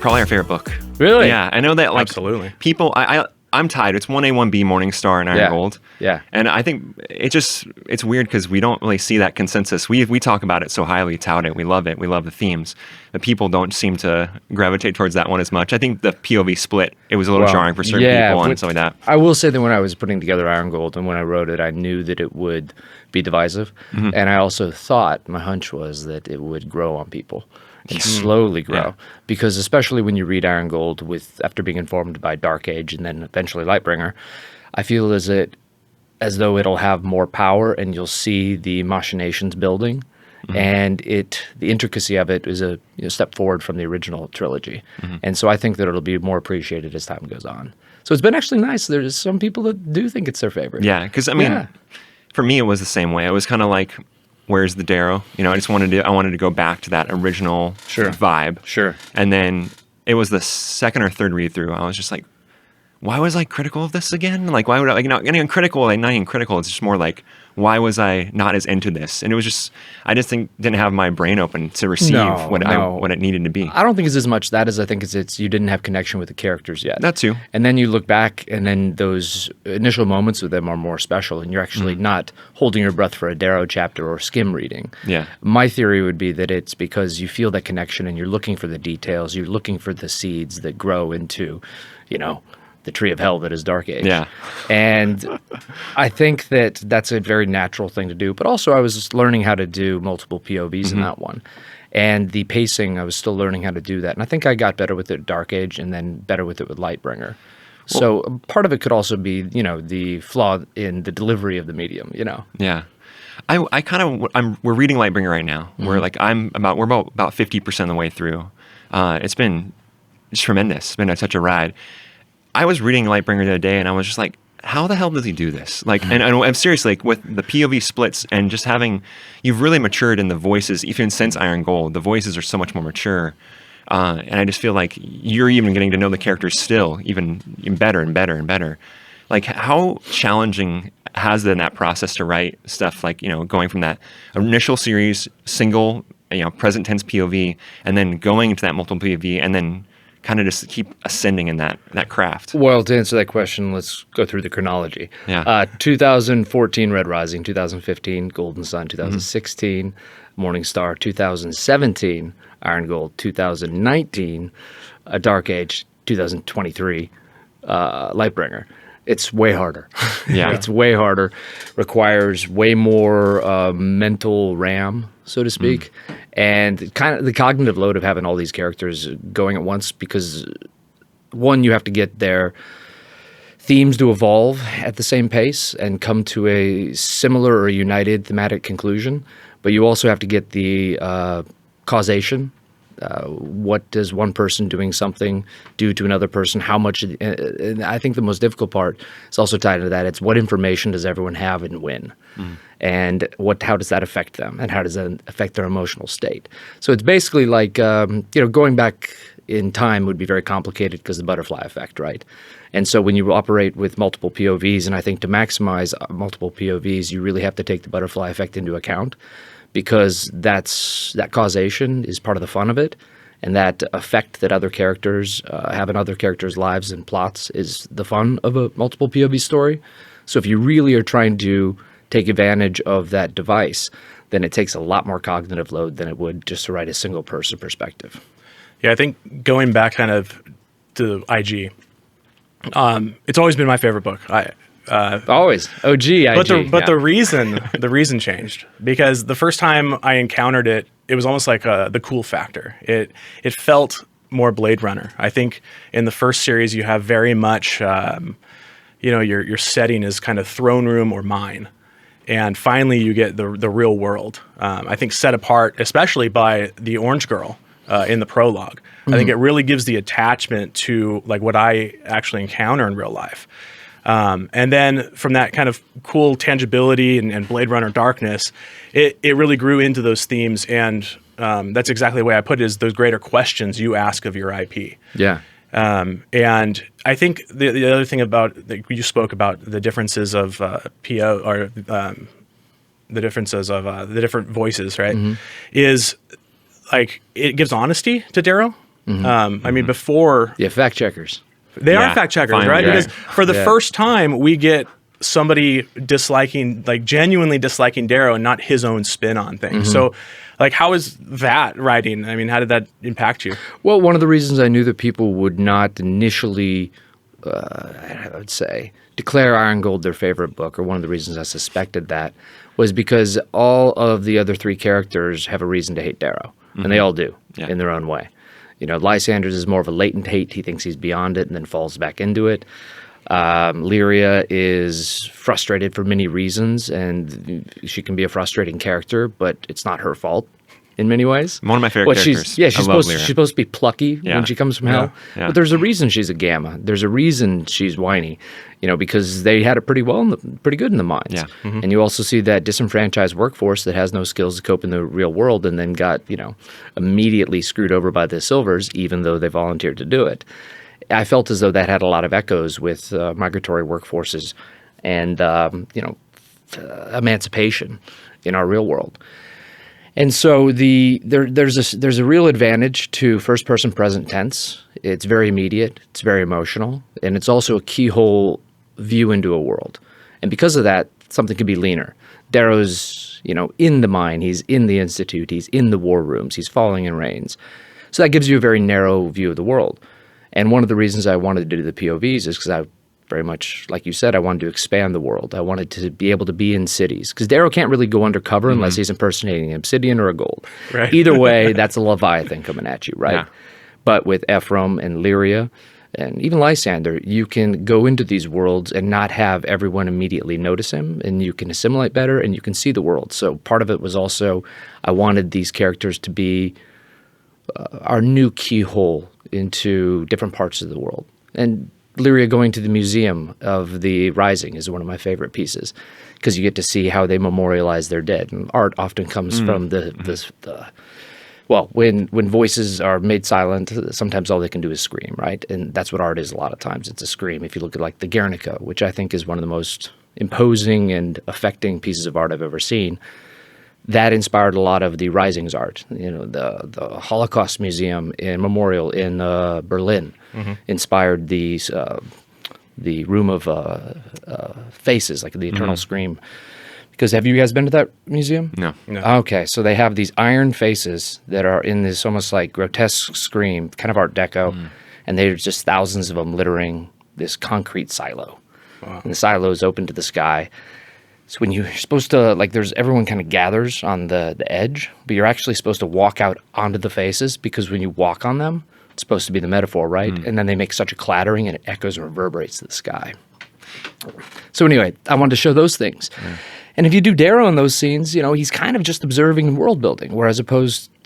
probably our favorite book. Really? Yeah, I know that like Absolutely. people. I'm tied. It's 1A, 1B, Morningstar, and Iron Yeah. Gold. Yeah. And I think it's weird because we don't really see that consensus. We talk about it so highly, tout it. We love it. We love the themes. But people don't seem to gravitate towards that one as much. I think the POV split, it was a little jarring for certain people and stuff like that. I will say that when I was putting together Iron Gold and when I wrote it, I knew that it would be divisive. And I also thought, my hunch was that it would grow on people and slowly grow. Yeah. Because especially when you read Iron Gold after being informed by Dark Age and then eventually Lightbringer, I feel as though it'll have more power and you'll see the machinations building. And the intricacy of it is a step forward from the original trilogy. And so I think that it'll be more appreciated as time goes on. So it's been actually nice. There's some people that do think it's their favorite. Yeah, because I mean, for me, it was the same way. It was kind of like, where's the Darrow? I wanted to go back to that original vibe. Sure. And then it was the second or third read through. I was just like, why was I critical of this again? Like, why would I, not even critical, like not even critical. It's just more like, why was I not as into this? And it was just, I just didn't have my brain open to receive what it needed to be. I don't think it's as much that as I think it's you didn't have connection with the characters yet. That too. And then you look back and then those initial moments with them are more special and you're actually not holding your breath for a Darrow chapter or skim reading. Yeah. My theory would be that it's because you feel that connection and you're looking for the details, you're looking for the seeds that grow into, the tree of hell that is Dark Age. Yeah. And I think that that's a very natural thing to do. But also I was learning how to do multiple POVs in that one. And the pacing, I was still learning how to do that. And I think I got better with it at Dark Age and then better with it with Lightbringer. So part of it could also be, the flaw in the delivery of the medium, Yeah. We're reading Lightbringer right now. We're about 50% of the way through. It's been tremendous. It's been such a ride. I was reading Lightbringer the other day, and I was just like, how the hell does he do this? Like, and I'm seriously, like, with the POV splits and just you've really matured in the voices, even since Iron Gold. The voices are so much more mature. And I just feel like you're even getting to know the characters still, even better and better and better. Like, how challenging has been that process to write stuff like, going from that initial series, single, present tense POV, and then going into that multiple POV, and then kind of just keep ascending in that craft? Well, to answer that question, let's go through the chronology. Yeah. 2014, Red Rising. 2015, Golden Sun. 2016, Morningstar. 2017, Iron Gold. 2019, Dark Age. 2023, Lightbringer. It's way harder. Yeah. It's way harder. Requires way more mental RAM, so to speak. And kind of the cognitive load of having all these characters going at once because, one, you have to get their themes to evolve at the same pace and come to a similar or united thematic conclusion. But you also have to get the causation. What does one person doing something do to another person? How much? And I think the most difficult part is also tied to that. It's what information does everyone have and when, and how does that affect them, and how does that affect their emotional state? So it's basically like going back in time would be very complicated because the butterfly effect, right? And so when you operate with multiple POVs, and I think to maximize multiple POVs, you really have to take the butterfly effect into account. Because that causation is part of the fun of it, and that effect that other characters have in other characters' lives and plots is the fun of a multiple POV story. So if you really are trying to take advantage of that device, then it takes a lot more cognitive load than it would just to write a single person perspective. Yeah, I think going back kind of to IG, it's always been my favorite book. Always OG IG. But the reason changed because the first time I encountered it, it was almost like the cool factor. It felt more Blade Runner. I think in the first series you have very much your setting is kind of throne room or mine, and finally you get the real world. I think set apart especially by the Orange Girl in the prologue. I think it really gives the attachment to like what I actually encounter in real life. And then from that kind of cool tangibility and Blade Runner darkness, it really grew into those themes. And that's exactly the way I put it, is those greater questions you ask of your IP. Yeah. And I think the other thing about, you spoke about the differences of PO, or the differences of the different voices, right? Is like, it gives honesty to Darrow. I mean, before Yeah, fact checkers. they Yeah, are fact checkers, finally, right? right. Because for the first time, we get somebody disliking, like genuinely disliking Darrow and not his own spin on things. So, like, how is that writing? I mean, how did that impact you? Well, one of the reasons I knew that people would not initially, I would say, declare Iron Gold their favorite book, or one of the reasons I suspected that, was because all of the other three characters have a reason to hate Darrow, and they all do in their own way. You know, Lysanders is more of a latent hate. He thinks he's beyond it and then falls back into it. Lyria is frustrated for many reasons, and she can be a frustrating character, but it's not her fault in many ways. One of my favorite characters. She's I love supposed to be plucky Yeah. when she comes from hell. Yeah. But there's a reason she's a gamma. There's a reason she's whiny, you know, because they had it pretty good in the mines. Yeah. And you also see that disenfranchised workforce that has no skills to cope in the real world and then got, you know, immediately screwed over by the Silvers, even though they volunteered to do it. I felt as though that had a lot of echoes with migratory workforces and, emancipation in our real world. And so there's a real advantage to first person present tense. It's very immediate, it's very emotional, and it's also a keyhole view into a world. And because of that, something can be leaner. Darrow's, you know, in the mine, he's in the institute, he's in the war rooms, he's falling in rains. So that gives you a very narrow view of the world. And one of the reasons I wanted to do the POVs is because I very much, like you said, I wanted to expand the world. I wanted to be able to be in cities. Because Darrow can't really go undercover unless he's impersonating an obsidian or a gold. Right. Either way, that's a Leviathan coming at you, right? Yeah. But with Ephraim and Lyria and even Lysander, you can go into these worlds and not have everyone immediately notice him, and you can assimilate better and you can see the world. So part of it was also I wanted these characters to be our new keyhole into different parts of the world. And Lyria going to the Museum of the Rising is one of my favorite pieces because you get to see how they memorialize their dead. And art often comes from when voices are made silent, sometimes all they can do is scream, right? And that's what art is a lot of times. It's a scream. If you look at like the Guernica, which I think is one of the most imposing and affecting pieces of art I've ever seen, that inspired a lot of the Rising's art. You know, the Holocaust Museum and Memorial in Berlin inspired the Room of Faces, like the Eternal Scream. Because have you guys been to that museum? No. Okay, so they have these iron faces that are in this almost like grotesque scream, kind of Art Deco, and there's just thousands of them littering this concrete silo. Wow. And the silo is open to the sky. So when you're supposed to, like, everyone kind of gathers on the edge, but you're actually supposed to walk out onto the faces because when you walk on them, it's supposed to be the metaphor, right? And then they make such a clattering and it echoes and reverberates to the sky. So anyway, I wanted to show those things. And if you do Darrow in those scenes, you know, he's kind of just observing world building, whereas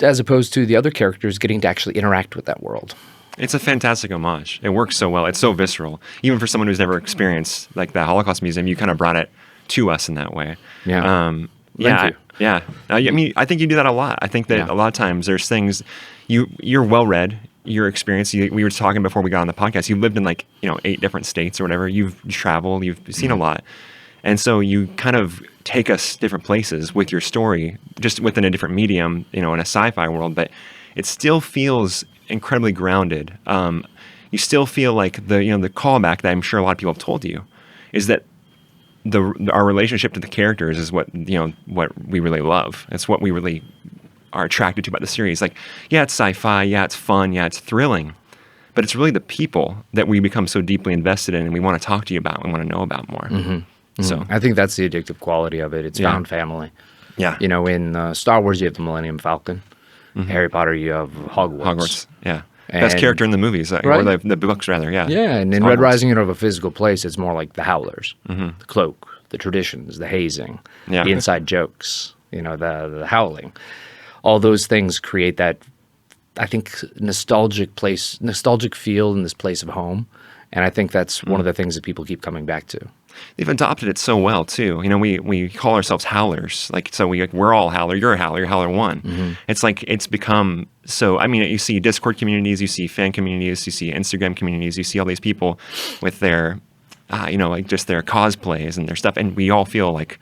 as opposed to the other characters getting to actually interact with that world. It's a fantastic homage. It works so well. It's so visceral. Even for someone who's never experienced like the Holocaust Museum, you kind of brought it to us in that way. Yeah. Yeah. Yeah. I mean, I think you do that a lot. I think that a lot of times there's things you're well read, you're experienced. We were talking before we got on the podcast. You lived in 8 different states or whatever. You've traveled. You've seen a lot, and so you kind of take us different places with your story, just within a different medium, in a sci-fi world. But it still feels incredibly grounded. You still feel like the callback that I'm sure a lot of people have told you is that our relationship to the characters is what we really love. It's what we really are attracted to about the series. Like, yeah, it's sci-fi, yeah, it's fun, yeah, it's thrilling, but it's really the people that we become so deeply invested in and we want to talk to you about and want to know about more. So I think that's the addictive quality of it. It's found family. Yeah. You know, in Star Wars, you have the Millennium Falcon. Harry Potter, you have Hogwarts. Yeah. Best character in the movies, or the books, rather. Yeah. Yeah, and in Red Rising, you don't have a physical place. It's more like the Howlers, the cloak, the traditions, the hazing, the inside jokes, the howling. All those things create that, I think, nostalgic feel in this place of home. And I think that's one of the things that people keep coming back to. They've adopted it so well too. We call ourselves Howlers. We're all Howler. You're a Howler. You're Howler 1. It's like it's become so. I mean, you see Discord communities, you see fan communities, you see Instagram communities, you see all these people with their, just their cosplays and their stuff, and we all feel like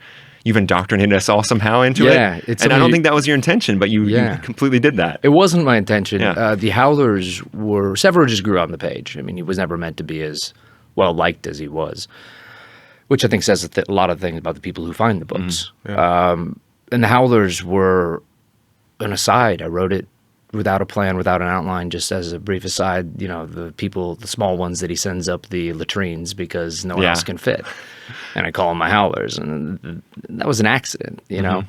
you've indoctrinated us all somehow into Yeah, it. it's And I don't something- think that was your intention, but you completely did that. It wasn't my intention. Yeah. The Howlers were Several just grew on the page. I mean, he was never meant to be as well liked as he was, which I think says a lot of things about the people who find the books. And the Howlers were an aside. I wrote it without a plan, without an outline, just as a brief aside. You know, the people, the small ones that he sends up the latrines because no one else can fit, and I call them my Howlers, and that was an accident. You know.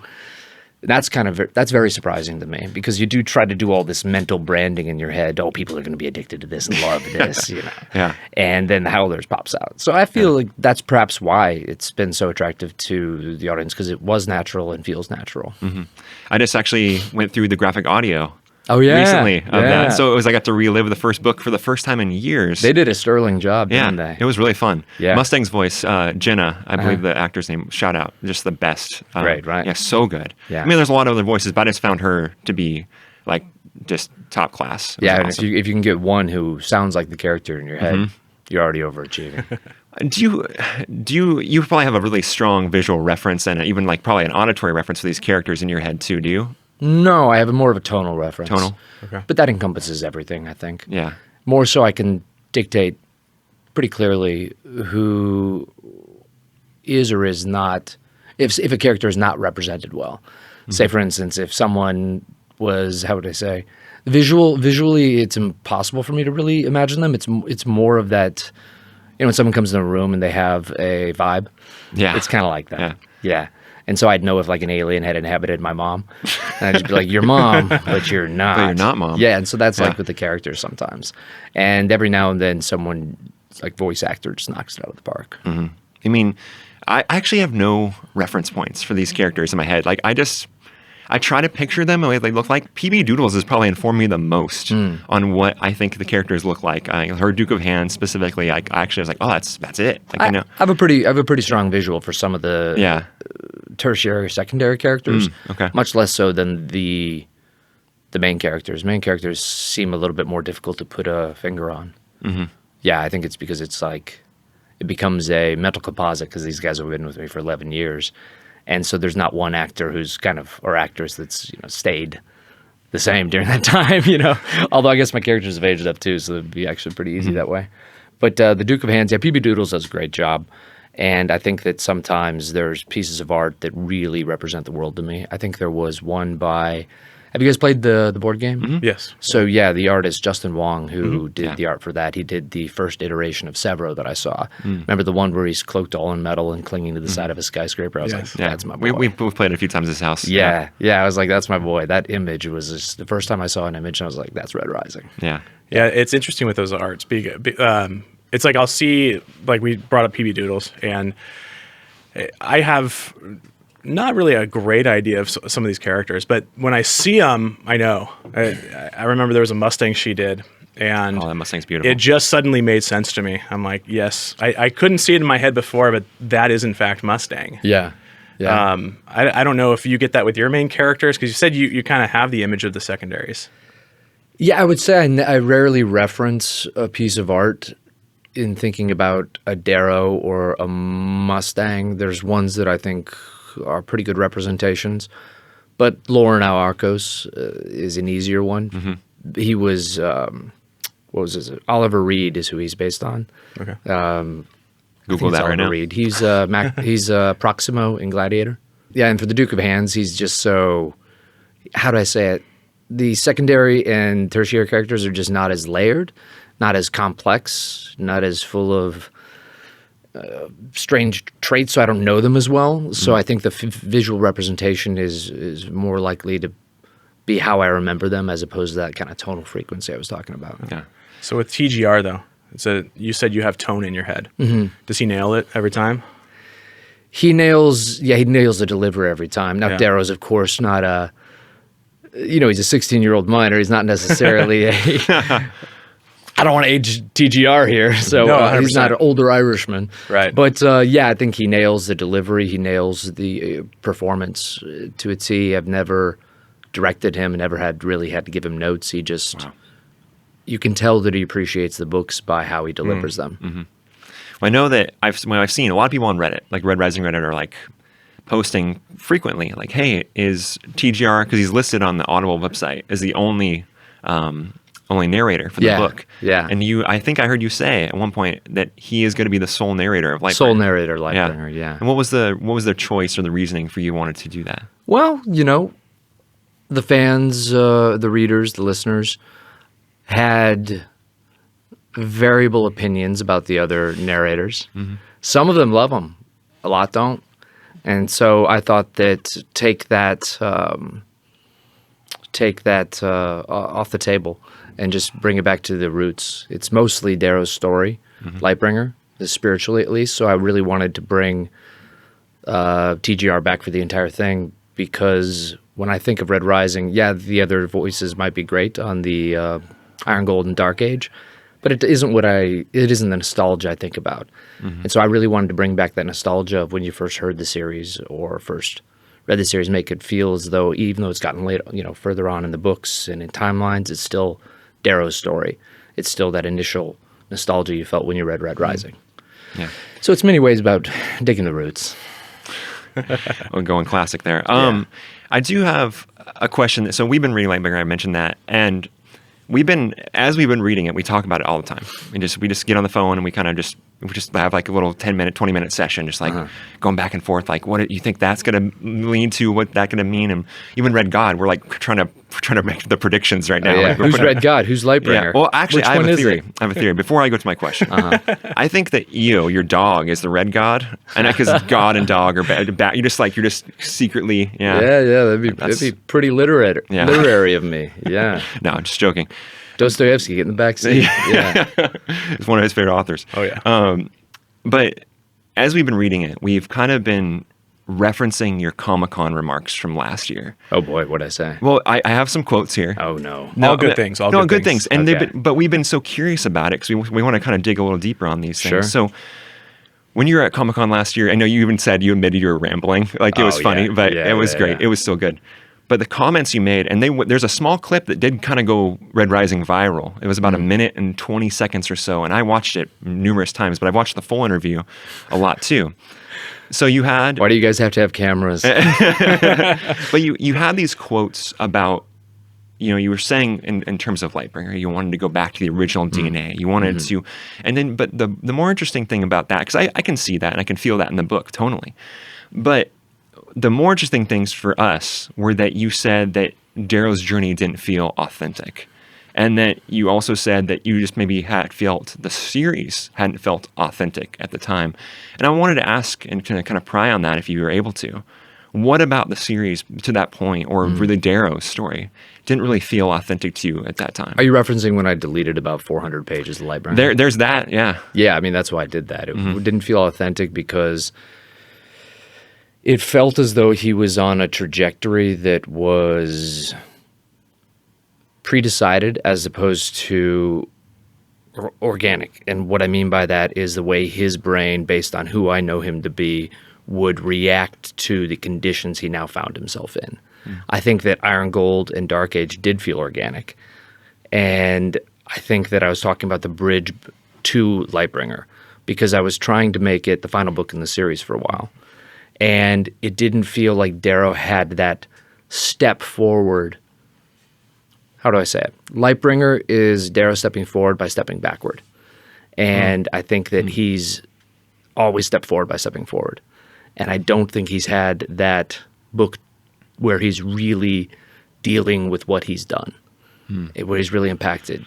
That's that's very surprising to me, because you do try to do all this mental branding in your head. Oh, people are going to be addicted to this and love this, you know. Yeah. And then the Howlers pops out. So I feel like that's perhaps why it's been so attractive to the audience, because it was natural and feels natural. I just actually went through the graphic audio Oh yeah, recently of yeah. that. So it was I got to relive the first book for the first time in years. They did a sterling job, Yeah, didn't they? it was really fun. Yeah. Mustang's voice, Jenna, I believe the actor's name, shout out, just the best. Right. Yeah, so good. Yeah. I mean, there's a lot of other voices, but I just found her to be like just top class. It was Yeah, and awesome. if you can get one who sounds like the character in your head, you're already overachieving. you probably have a really strong visual reference and even like probably an auditory reference for these characters in your head too, do you? No, I have more of a tonal reference. Tonal? Okay. But that encompasses everything, I think. Yeah. More so I can dictate pretty clearly who is or is not, if a character is not represented well. Say, for instance, if someone was, how would I say, visually, it's impossible for me to really imagine them. It's more of that, you know, when someone comes in a room and they have a vibe, Yeah. it's kind of like that. Yeah. Yeah. And so I'd know if like an alien had inhabited my mom. And I'd just be like, you're mom, but you're not. But you're not mom. Yeah. And so that's Yeah. like with the characters sometimes. And every now and then someone, like voice actor, just knocks it out of the park. I mean, I actually have no reference points for these characters in my head. Like I try to picture them the way they look like. PB Doodles has probably informed me the most on what I think the characters look like. Her Duke of Hand specifically, I actually was like, oh, that's it. Like, I know. I have a pretty strong visual for some of the Yeah. tertiary or secondary characters. Okay. Much less so than the main characters. Main characters seem a little bit more difficult to put a finger on. Yeah, I think it's because it's like it becomes a mental composite, because these guys have been with me for 11 years. And so there's not one actor who's kind of, or actress that's, you know, stayed the same during that time, you know. Although I guess my characters have aged up too, so it'd be actually pretty easy that way. But the Duke of Hands, yeah, PB Doodles does a great job. And I think that sometimes there's pieces of art that really represent the world to me. I think there was one by, have you guys played the board game? Yes. So yeah, the artist Justin Wong, who did Yeah. the art for that, he did the first iteration of Severo that I saw. Remember the one where he's cloaked all in metal and clinging to the side of a skyscraper? I was Yes. like, Yeah. that's my boy. We've played it a few times at his house. yeah, I was like, that's my boy. That image was just the first time I saw an image, and I was like, that's Red Rising. Yeah. Yeah, it's interesting with those arts. It's like I'll see, like we brought up PB Doodles, and I have not really a great idea of some of these characters, but when I see them, I know. I remember there was a Mustang she did, and Oh, that Mustang's beautiful. it just suddenly made sense to me. I'm like, yes, I couldn't see it in my head before, but that is in fact Mustang. Yeah. Yeah. I don't know if you get that with your main characters, because you said you kind of have the image of the secondaries. Yeah, I would say I rarely reference a piece of art in thinking about a Darrow or a Mustang. There's ones that I think are pretty good representations, but Lauren Arcos is an easier one. He was, what was his? Oliver Reed is who he's based on. Okay. Google that right now. Reed. He's he's Proximo in Gladiator. Yeah, and for the Duke of Hands, he's just so, how do I say it? The secondary and tertiary characters are just not as layered, not as complex, not as full of strange traits, so I don't know them as well. So I think the visual representation is more likely to be how I remember them, as opposed to that kind of tonal frequency I was talking about. Yeah. So with TGR though, you said you have tone in your head. Does he nail it every time? He nails the delivery every time. Now, Yeah. Darrow's, of course, not a, you know, he's a 16-year-old minor. He's not necessarily a, I don't want to age TGR here, so No, he's not an 100%. older Irishman. Right. But yeah, I think he nails the delivery. He nails the performance to a T. I've never directed him, never really had to give him notes. He just, you can tell that he appreciates the books by how he delivers them. Well, I know that I've seen a lot of people on Reddit, like Red Rising Reddit, are like posting frequently, like, "Hey, is TGR?" Because he's listed on the Audible website as the only narrator for the book. Yeah. And I think I heard you say at one point that he is going to be the sole narrator of Lightbringer. Sole narrator, Lightbringer. Yeah. And what was their choice or the reasoning for you wanted to do that? Well, the fans, the readers, the listeners had variable opinions about the other narrators. Mm-hmm. Some of them love them, a lot don't. And so I thought that take that off the table and just bring it back to the roots. It's mostly Darrow's story, Lightbringer, spiritually at least. So I really wanted to bring TGR back for the entire thing, because when I think of Red Rising, the other voices might be great on the Iron Gold and Dark Age, but it isn't the nostalgia I think about. And so I really wanted to bring back that nostalgia of when you first heard the series or first read the series, make it feel as though, even though it's gotten later, further on in the books and in timelines, it's still Darrow's story. It's still that initial nostalgia you felt when you read Red Rising. Yeah. So it's many ways about digging the roots. We're going classic there. I do have a question. So we've been reading Lightbringer. I mentioned that, and as we've been reading it, we talk about it all the time. We just get on the phone and we kind of just have like a little 10-minute, 20-minute session, just like going back and forth. Like, what do you think that's going to lead to? What that going to mean? And even Red God, we're like trying to make the predictions right now. Yeah. Like, Who's Red God? Who's Lightbringer? Yeah. Well, actually, Which I have one a is theory. it? I have a theory. Before I go to my question, I think that your dog, is the Red God, and because God and dog are bad. You're just secretly, Yeah, that'd be pretty literary of me. Yeah. No, I'm just joking. Dostoevsky, get in the back seat. Yeah. It's one of his favorite authors. Oh, yeah. But as we've been reading it, we've kind of been referencing your Comic-Con remarks from last year. Oh boy, what'd I say? Well, I have some quotes here. Oh no. All good things. All good things. And Okay. but we've been so curious about it because we want to kind of dig a little deeper on these things. Sure. So when you were at Comic-Con last year, I know you even said you admitted you were rambling. Like, it was funny, yeah. but Yeah, it was great. yeah. It was still good. But the comments you made, and there's a small clip that did kind of go Red Rising viral. It was about a minute and 20 seconds or so, and I watched it numerous times, but I've watched the full interview a lot too. So you had... Why do you guys have to have cameras? But you had these quotes about, you were saying in terms of Lightbringer, you wanted to go back to the original DNA. You wanted to... And then, but the more interesting thing about that, because I can see that and I can feel that in the book tonally, but the more interesting things for us were that you said that Darrow's journey didn't feel authentic. And that you also said that you just maybe had felt the series hadn't felt authentic at the time. And I wanted to ask and kind of pry on that if you were able to. What about the series to that point, or really Darrow's story, didn't really feel authentic to you at that time? Are you referencing when I deleted about 400 pages of Lightbringer? There's that, yeah. Yeah, I mean, that's why I did that. It didn't feel authentic because it felt as though he was on a trajectory that was pre-decided as opposed to organic. And what I mean by that is the way his brain, based on who I know him to be, would react to the conditions he now found himself in. I think that Iron Gold and Dark Age did feel organic. And I think that I was talking about the bridge to Lightbringer because I was trying to make it the final book in the series for a while. And it didn't feel like Darrow had that step forward. How do I say it? Lightbringer is Darrow stepping forward by stepping backward. And I think that he's always stepped forward by stepping forward. And I don't think he's had that book where he's really dealing with what he's done, where he's really impacted.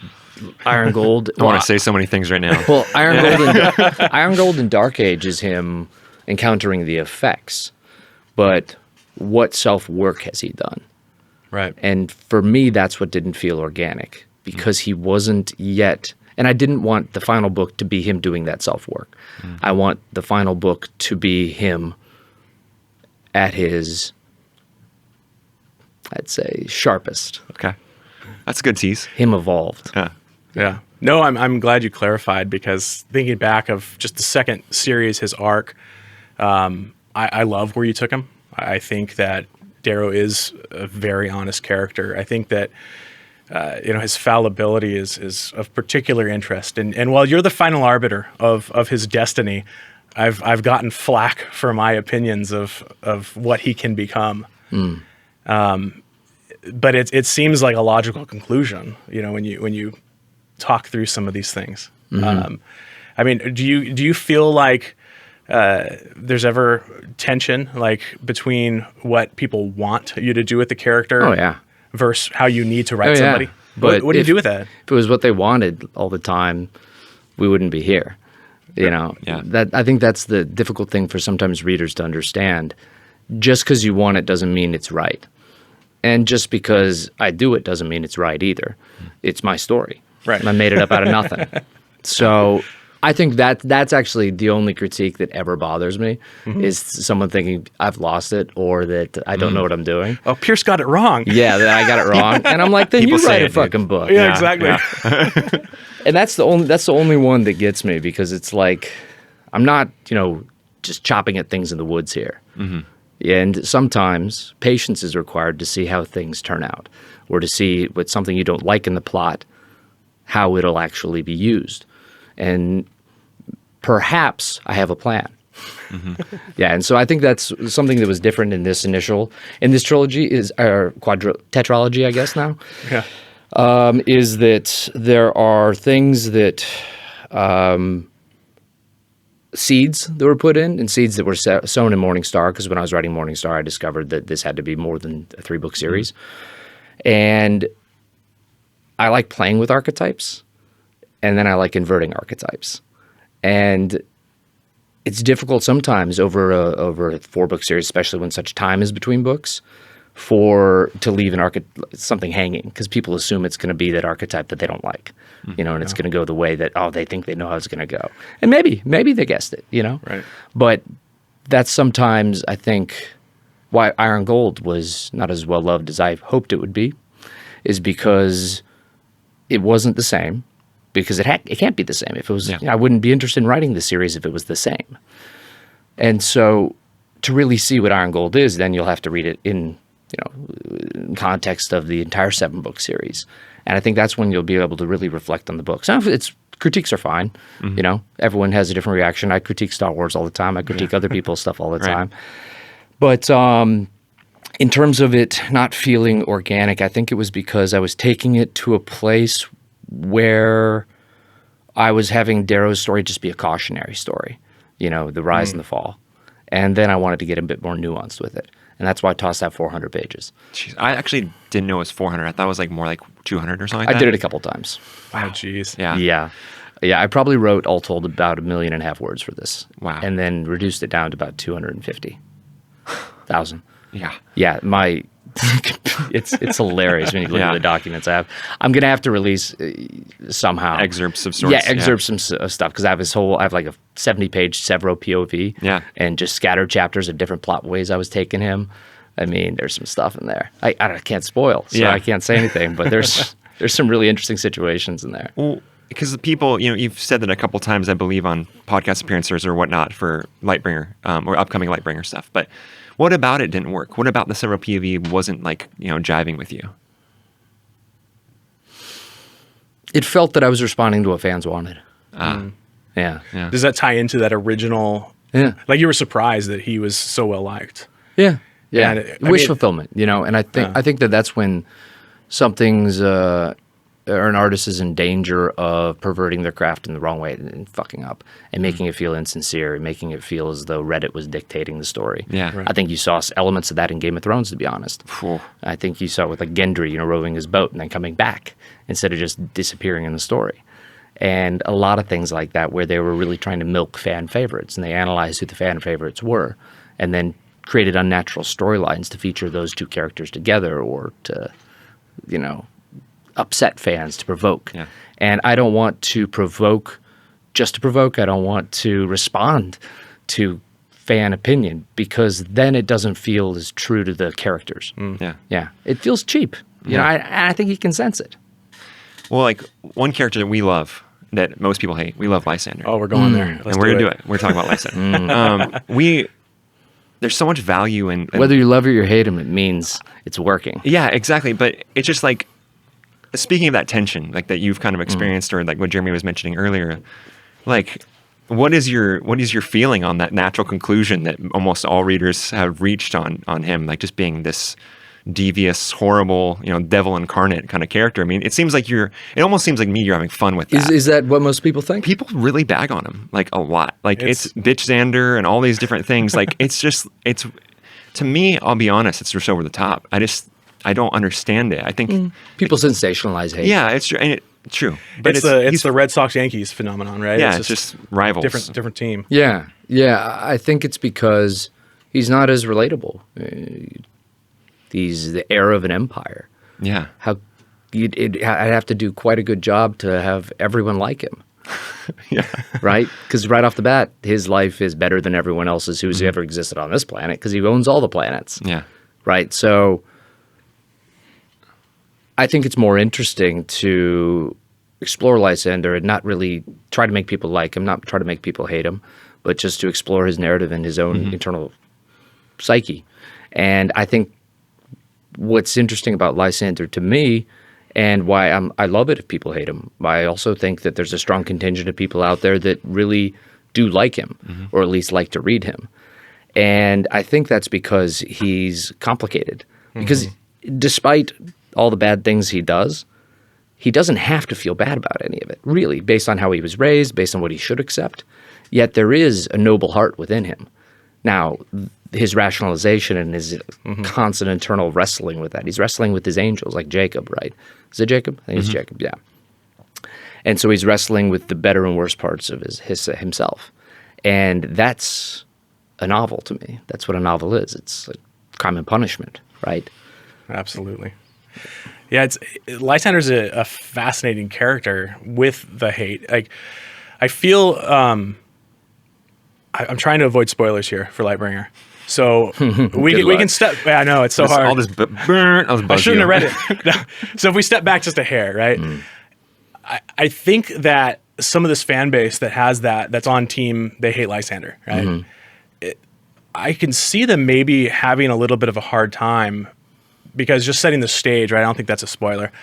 Iron Gold. I want to say so many things right now. Well, Iron Gold and Dark Age is him encountering the effects, but what self-work has he done? Right. And for me, that's what didn't feel organic, because he wasn't yet, and I didn't want the final book to be him doing that self-work. I want the final book to be him at his, I'd say, sharpest. Okay. That's a good tease. Him evolved. Yeah. Yeah. No, I'm glad you clarified, because thinking back of just the second series, his arc, I love where you took him. I think that Darrow is a very honest character. I think that his fallibility is of particular interest. And while you're the final arbiter of his destiny, I've gotten flack for my opinions of what he can become. But it seems like a logical conclusion, when you talk through some of these things. I mean, do you feel like there's ever tension like between what people want you to do with the character Oh, yeah. versus how you need to write Oh, yeah. somebody? But What do you do with that? If it was what they wanted all the time, we wouldn't be here. Yeah. I think that's the difficult thing for sometimes readers to understand. Just because you want it doesn't mean it's right. And just because I do it doesn't mean it's right either. It's my story. Right. And I made it up out of nothing. So I think that's actually the only critique that ever bothers me is someone thinking I've lost it or that I don't know what I'm doing. Oh, Pierce got it wrong. Yeah, that I got it wrong. And I'm like, then People you say write a it, dude. fucking book. Yeah, exactly. And that's the only one that gets me because it's like I'm not, just chopping at things in the woods here. And sometimes patience is required to see how things turn out or to see what something you don't like in the plot, how it'll actually be used. And perhaps I have a plan. Yeah, and so I think that's something that was different in this trilogy is or tetralogy, I guess now. Yeah. Is that there are things that seeds that were put in and seeds that were sown in Morningstar, because when I was writing Morningstar, I discovered that this had to be more than a 3-book series. And I like playing with archetypes, and then I like inverting archetypes. And it's difficult sometimes over a 4-book series, especially when such time is between books, to leave something hanging, because people assume it's going to be that archetype that they don't like, and it's going to go the way that they think they know how it's going to go, and maybe they guessed it, Right. But that's sometimes I think why Iron Gold was not as well loved as I hoped it would be, is because it wasn't the same. Because it can't be the same. If it was, I wouldn't be interested in writing the series if it was the same. And so, to really see what Iron Gold is, then you'll have to read it in context of the entire 7-book series. And I think that's when you'll be able to really reflect on the book. Some of its critiques are fine. Everyone has a different reaction. I critique Star Wars all the time. I critique other people's stuff all the time. But in terms of it not feeling organic, I think it was because I was taking it to a place where I was having Darrow's story just be a cautionary story, the rise and the fall. And then I wanted to get a bit more nuanced with it. And that's why I tossed out 400 pages. Jeez, I actually didn't know it was 400. I thought it was more like 200 or something like I that. did it a couple times. Wow, jeez. Yeah. Yeah, I probably wrote all told about 1.5 million words for this. Wow. And then reduced it down to about 250,000. Yeah. Yeah, it's hilarious when you look at the documents I have. I'm gonna have to release somehow Excerpts of sorts. Yeah, excerpts some stuff because I have like a 70-page Severo POV. Yeah. And just scattered chapters of different plot ways I was taking him. I mean, there's some stuff in there. I can't spoil, so I can't say anything. But there's some really interesting situations in there. Well, because the people, you've said that a couple times, I believe, on podcast appearances or whatnot for Lightbringer or upcoming Lightbringer stuff. But what about it didn't work? What about the Severo POV wasn't jiving with you? It felt that I was responding to what fans wanted. Yeah. Does that tie into that original? Yeah. Like you were surprised that he was so well liked. Yeah. And Wish fulfillment, and I think that's when something's or an artist is in danger of perverting their craft in the wrong way and fucking up and making it feel insincere and making it feel as though Reddit was dictating the story. Yeah. Right. I think you saw elements of that in Game of Thrones, to be honest. I think you saw it with Gendry, rowing his boat and then coming back instead of just disappearing in the story. And a lot of things like that where they were really trying to milk fan favorites and they analyzed who the fan favorites were and then created unnatural storylines to feature those two characters together or to, upset fans to provoke. Yeah. And I don't want to provoke just to provoke. I don't want to respond to fan opinion because then it doesn't feel as true to the characters. Yeah. It feels cheap. I think you can sense it. Well, one character that we love that most people hate, we love Lysander. Oh, we're going there. and we're going to do it. We're talking about Lysander. There's so much value in... Whether you love it or you hate him, it means it's working. Yeah, exactly. But it's just speaking of that tension, that you've kind of experienced, or what Jeremy was mentioning earlier, what is your feeling on that natural conclusion that almost all readers have reached on him, like just being this devious, horrible, devil incarnate kind of character? I mean, it almost seems like you're having fun with that. Is that what most people think? People really bag on him, like, a lot. Like, it's bitch Xander and all these different things. Like, to me, I'll be honest, it's just over the top. I don't understand it. I think people sensationalize hate. Yeah, it's true. And true. But it's the Red Sox Yankees phenomenon, right? Yeah, it's just rivals. Different team. Yeah. I think it's because he's not as relatable. He's the heir of an empire. Yeah. I'd have to do quite a good job to have everyone like him. Yeah. Right? Because right off the bat, his life is better than everyone else's who's ever existed on this planet because he owns all the planets. Yeah. Right? So I think it's more interesting to explore Lysander and not really try to make people like him, not try to make people hate him, but just to explore his narrative and his own internal psyche. And I think what's interesting about Lysander to me, and why I love it if people hate him, I also think that there's a strong contingent of people out there that really do like him, or at least like to read him. And I think that's because he's complicated. Because despite all the bad things he doesn't have to feel bad about any of it, really, based on how he was raised, based on what he should accept. Yet there is a noble heart within him. Now, his rationalization and his constant internal wrestling with that. He's wrestling with his angels, like Jacob, right? Is it Jacob? I think it's Jacob, yeah. And so he's wrestling with the better and worse parts of himself. And that's a novel to me. That's what a novel is. It's like crime and punishment, right? Absolutely. Yeah, Lysander's a fascinating character with the hate. Like, I feel I'm trying to avoid spoilers here for Lightbringer, so we can step. Yeah, I know it's so hard. All this burn. I shouldn't have read it. No. So if we step back just a hair, right? I think that some of this fan base that has that's on team they hate Lysander, right? I can see them maybe having a little bit of a hard time. Because just setting the stage, right? I don't think that's a spoiler.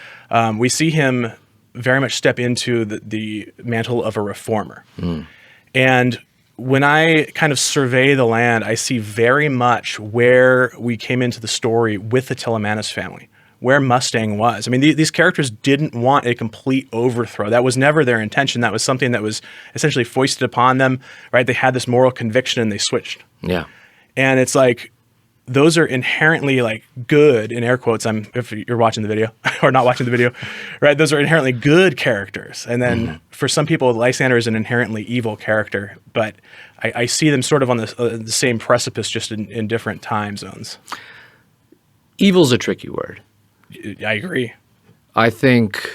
We see him very much step into the mantle of a reformer. And when I kind of survey the land, I see very much where we came into the story with the Telemanus family, where Mustang was. I mean, these characters didn't want a complete overthrow. That was never their intention. That was something that was essentially foisted upon them, right? They had this moral conviction and they switched. Yeah. And it's like, those are inherently like good, in air quotes, if you're watching the video or not watching the video, right? Those are inherently good characters. And then for some people, Lysander is an inherently evil character, but I see them sort of on the same precipice, just in different time zones. Evil's a tricky word. I agree. I think,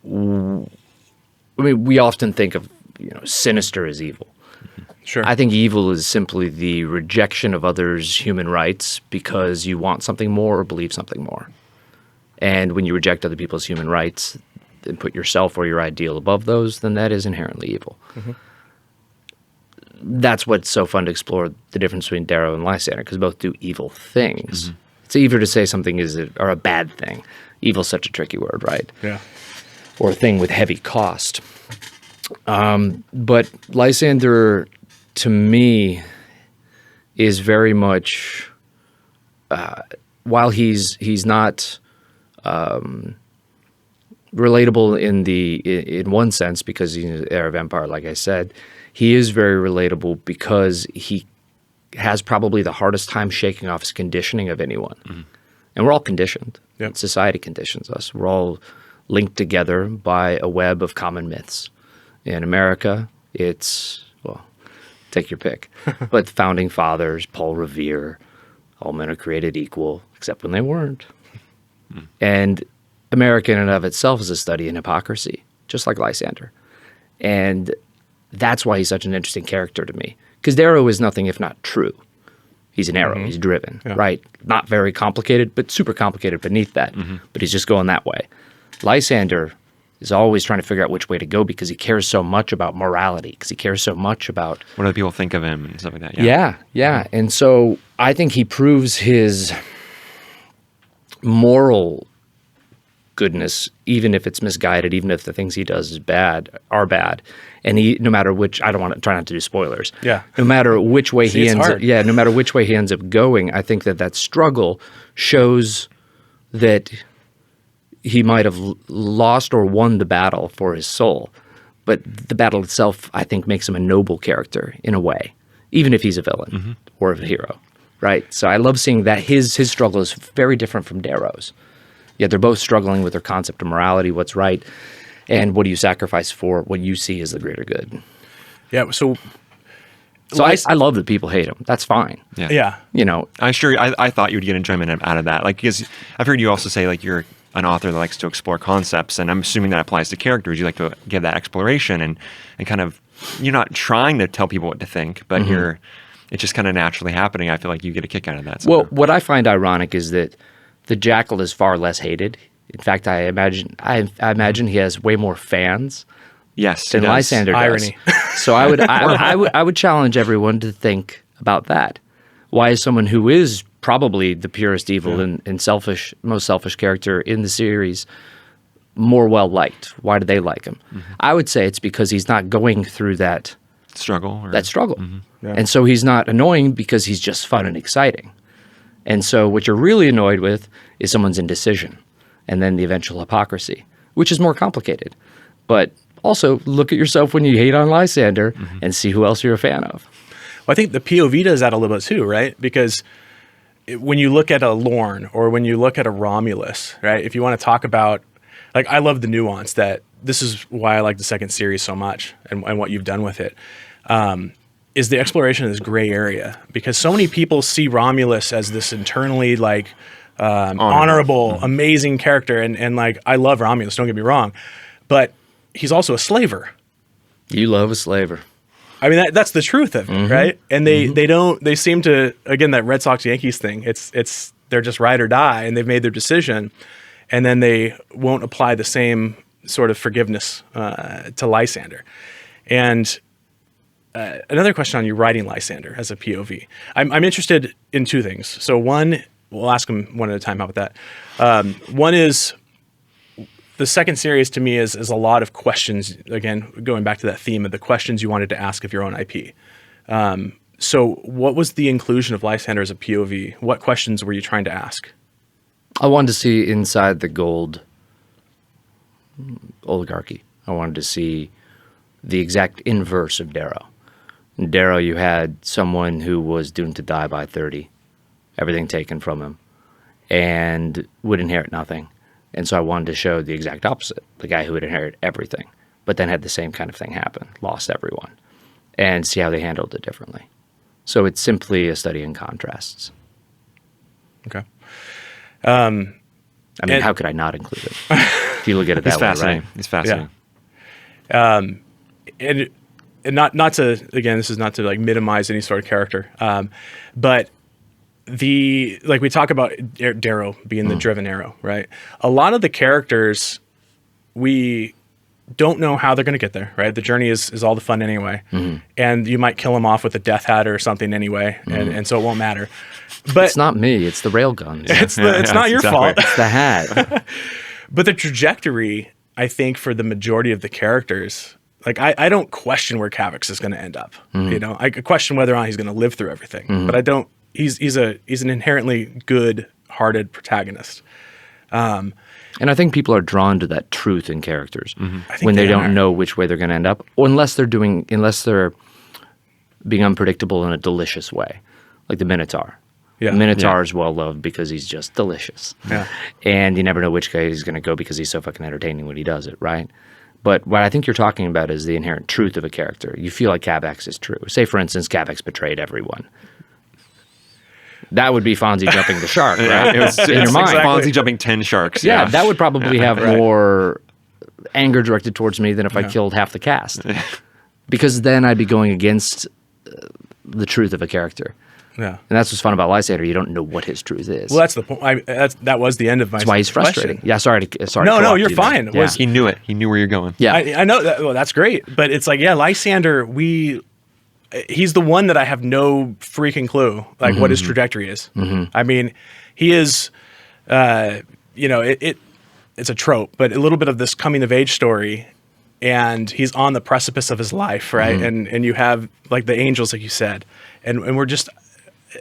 we often think of, sinister as evil. Sure. I think evil is simply the rejection of others' human rights because you want something more or believe something more. And when you reject other people's human rights and put yourself or your ideal above those, then that is inherently evil. That's what's so fun to explore the difference between Darrow and Lysander, because both do evil things. It's easier to say something is a bad thing. Evil's such a tricky word, right? Yeah. Or a thing with heavy cost. But Lysander, to me, is very much, while he's not relatable in one sense because he's an heir of empire, like I said, he is very relatable because he has probably the hardest time shaking off his conditioning of anyone. And we're all conditioned. Yep. Society conditions us. We're all linked together by a web of common myths. In America, it's, take your pick. But the founding fathers, Paul Revere, all men are created equal, except when they weren't. And America in and of itself is a study in hypocrisy, just like Lysander. And that's why he's such an interesting character to me. Because Darrow is nothing if not true. He's an arrow. He's driven, right? Not very complicated, but super complicated beneath that. But he's just going that way. Lysander is always trying to figure out which way to go because he cares so much about morality, because he cares so much about what other people think of him and stuff like that. Yeah. And so I think he proves his moral goodness, even if it's misguided, even if the things he does are bad. And no matter which, I don't want to try not to do spoilers. Yeah. No matter which way See, he it's ends up, hard. no matter which way he ends up going, I think that struggle shows that he might have lost or won the battle for his soul. But the battle itself, I think, makes him a noble character in a way, even if he's a villain or a hero, right? So I love seeing that his struggle is very different from Darrow's. Yet they're both struggling with their concept of morality, what's right, and what do you sacrifice for what you see as the greater good. Yeah. So I love that people hate him. That's fine. yeah. I thought you would get enjoyment out of that. Like, because I've heard you also say like you're an author that likes to explore concepts, and I'm assuming that applies to characters. You like to give that exploration and kind of, you're not trying to tell people what to think, but it's just kind of naturally happening. I feel like you get a kick out of that. Well, what I find ironic is that the Jackal is far less hated. In fact, I imagine he has way more fans yes, than Lysander does. Irony. So I would challenge everyone to think about that. Why is someone who is probably the purest evil and most selfish character in the series more well liked? Why do they like him? I would say it's because he's not going through that struggle. Yeah. And so he's not annoying because he's just fun and exciting. And so what you're really annoyed with is someone's indecision and then the eventual hypocrisy, which is more complicated. But also look at yourself when you hate on Lysander and see who else you're a fan of. Well, I think the POV does that a little bit too, right? Because when you look at a Lorne or when you look at a Romulus, right? If you want to talk about, like, I love the nuance that this is why I like the second series so much and what you've done with it. Is the exploration of this gray area, because so many people see Romulus as this internally like honorable, amazing character, and like I love Romulus, don't get me wrong, but he's also a slaver. You love a slaver. I mean that's the truth of it, right? And they seem to, again, that Red Sox Yankees thing. It's they're just ride or die, and they've made their decision, and then they won't apply the same sort of forgiveness to Lysander, and. Another question on you writing Lysander as a POV. I'm interested in two things. So one, we'll ask them one at a time. How about that? One is the second series to me is a lot of questions. Again, going back to that theme of the questions you wanted to ask of your own IP. So what was the inclusion of Lysander as a POV? What questions were you trying to ask? I wanted to see inside the gold oligarchy. I wanted to see the exact inverse of Darrow. In Darrow, you had someone who was doomed to die by 30, everything taken from him, and would inherit nothing. And so I wanted to show the exact opposite, the guy who would inherit everything, but then had the same kind of thing happen, lost everyone, and see how they handled it differently. So it's simply a study in contrasts. Okay. I mean, how could I not include it? If you look at it that way, fascinating. right? It's fascinating. And not to, again, this is not to like minimize any sort of character, but like we talk about Darrow being the driven arrow, right? A lot of the characters, we don't know how they're going to get there, right? The journey is all the fun anyway, and you might kill them off with a death hat or something anyway, and so it won't matter. But It's not me. It's the railguns. it's not your fault. It's the hat. But the trajectory, I think, for the majority of the characters, like I don't question where Cavix is going to end up. You know, I question whether or not he's going to live through everything. But I don't. He's an inherently good-hearted protagonist. And I think people are drawn to that truth in characters I think when they don't are. know which way they're going to end up, or unless they're being unpredictable in a delicious way, like the Minotaur. Yeah. The Minotaur is well loved because he's just delicious. Yeah. And you never know which way he's going to go because he's so fucking entertaining when he does it, right? But what I think you're talking about is the inherent truth of a character. You feel like Cavix is true. Say, for instance, Cavix betrayed everyone. That would be Fonzie jumping the shark, right? It was in your mind. Fonzie jumping 10 sharks. Yeah, that would probably have Right. more anger directed towards me than if I killed half the cast. Because then I'd be going against the truth of a character. Yeah. And that's what's fun about Lysander. You don't know what his truth is. Well, that's the point. That was the end of my. That's why he's frustrating. question. Yeah, sorry. To No, co-opt you're you there. fine. Yeah. He knew it. He knew where you're going. Yeah. I know that. Well, that's great. But it's like, yeah, Lysander. He's the one that I have no freaking clue like what his trajectory is. I mean, he is. You know, it's a trope, but a little bit of this coming of age story, and he's on the precipice of his life, right? And you have like the angels, like you said, and we're just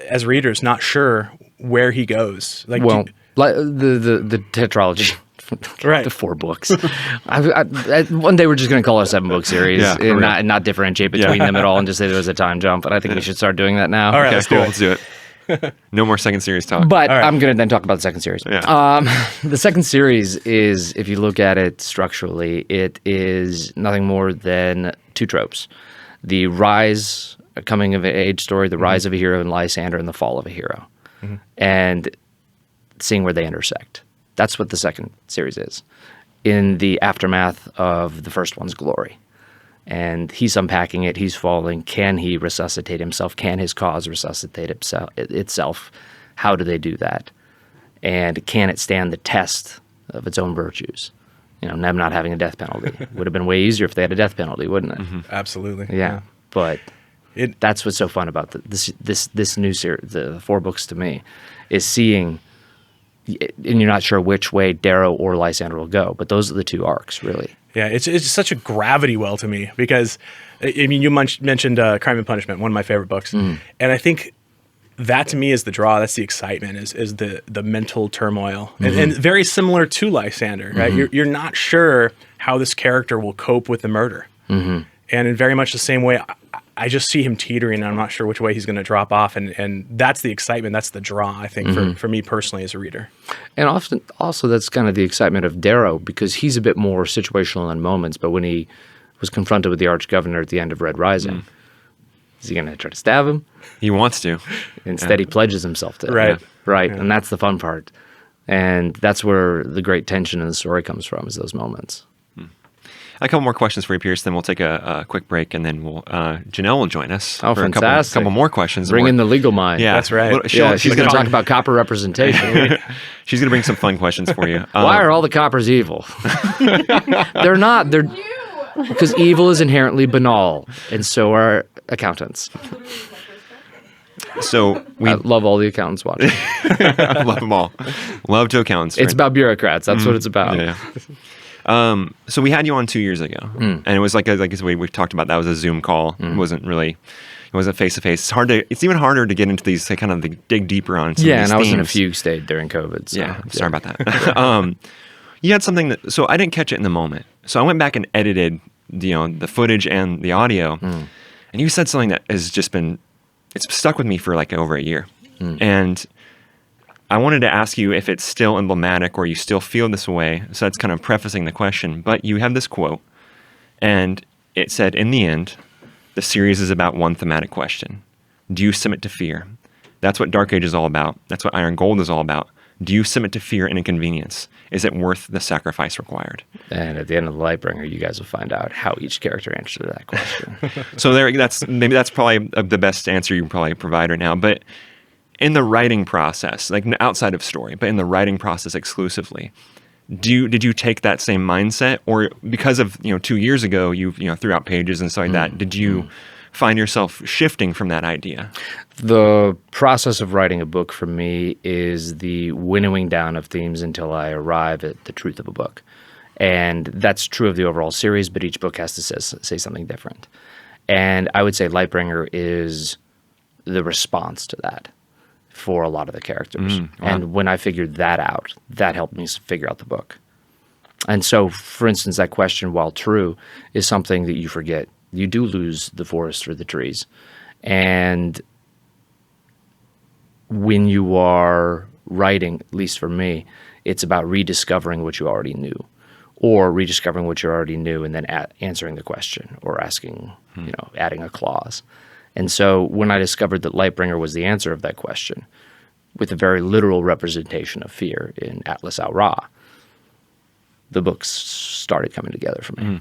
as readers not sure where he goes. Like, Well, like the tetralogy. Right. The 4 books. One day we're just going to call it a 7-book series Yeah, for and not differentiate between them at all and just say there was a time jump. But I think we should start doing that now. All right, Okay, let's do cool. it. Let's do it. No more second series talk. But All right. I'm going to then talk about the second series. Yeah. The second series is, if you look at it structurally, it is nothing more than 2 tropes. The rise, a coming of age story, the rise of a hero in Lysander, and the fall of a hero. And seeing where they intersect. That's what the second series is. In the aftermath of the first one's glory. And he's unpacking it, he's falling. Can he resuscitate himself? Can his cause resuscitate itself? How do they do that? And can it stand the test of its own virtues? You know, them not having a death penalty. Would have been way easier if they had a death penalty, wouldn't it? Absolutely. Yeah. But It that's what's so fun about this new series, the 4 books to me, is seeing, and you're not sure which way Darrow or Lysander will go, but those are the 2 arcs, really. Yeah, it's such a gravity well to me because, I mean, you mentioned Crime and Punishment, one of my favorite books, and I think that to me is the draw. That's the excitement, is the mental turmoil, and very similar to Lysander, right? You're not sure how this character will cope with the murder, and in very much the same way, I just see him teetering, and I'm not sure which way he's going to drop off, and that's the excitement, that's the draw, I think, for me personally as a reader. And often, also, that's kind of the excitement of Darrow, because he's a bit more situational in moments, but when he was confronted with the Arch-Governor at the end of Red Rising, is he going to try to stab him? He wants to. Instead, he pledges himself to. Right. Right, and that's the fun part. And that's where the great tension in the story comes from, is those moments. A couple more questions for you, Pierce. Then we'll take a quick break, and then we'll Janelle will join us Oh, for fantastic. a couple more questions. Bring more, in the legal mind. Yeah, That's right. Well, Yeah, she's going to gonna talk about copper representation. She's going to bring some fun questions for you. Why are all the coppers evil? They're not. They're because evil is inherently banal, and so are accountants. So we I love all the accountants watching. love them all. Love to accountants. It's about bureaucrats. That's what it's about. Yeah. So we had you on 2 years ago, and it was like we talked about. That was a Zoom call. It wasn't face to face. It's even harder to get into these kind of dig deeper on. Some of Yeah, these and I was in a themes. fugue state during COVID. So, Yeah, sorry about that. You had something so I didn't catch it in the moment. So I went back and edited the footage and the audio, and you said something that has just it's stuck with me for like over a year, and I wanted to ask you if it's still emblematic or you still feel this way. So that's kind of prefacing the question. But you have this quote, and it said, "In the end, the series is about one thematic question: do you submit to fear? That's what Dark Age is all about. That's what Iron Gold is all about. Do you submit to fear and inconvenience? Is it worth the sacrifice required?" And at the end of the Lightbringer, you guys will find out how each character answered that question. So that's probably the best answer you can probably provide right now. But in the writing process, like outside of story, but in the writing process exclusively, did you take that same mindset, or because of 2 years ago you threw out pages and stuff like that? Did you find yourself shifting from that idea? The process of writing a book for me is the winnowing down of themes until I arrive at the truth of a book. And that's true of the overall series, but each book has to say something different. And I would say Lightbringer is the response to that for a lot of the characters. Wow. And when I figured that out, that helped me figure out the book. And so, for instance, that question, while true, is something that you forget. You do lose the forest for the trees. And when you are writing, at least for me, it's about rediscovering what you already knew, or rediscovering what you already knew and then answering the question or asking, adding a clause. And so when I discovered that Lightbringer was the answer of that question, with a very literal representation of fear in Atlas Al Ra, the books started coming together for me.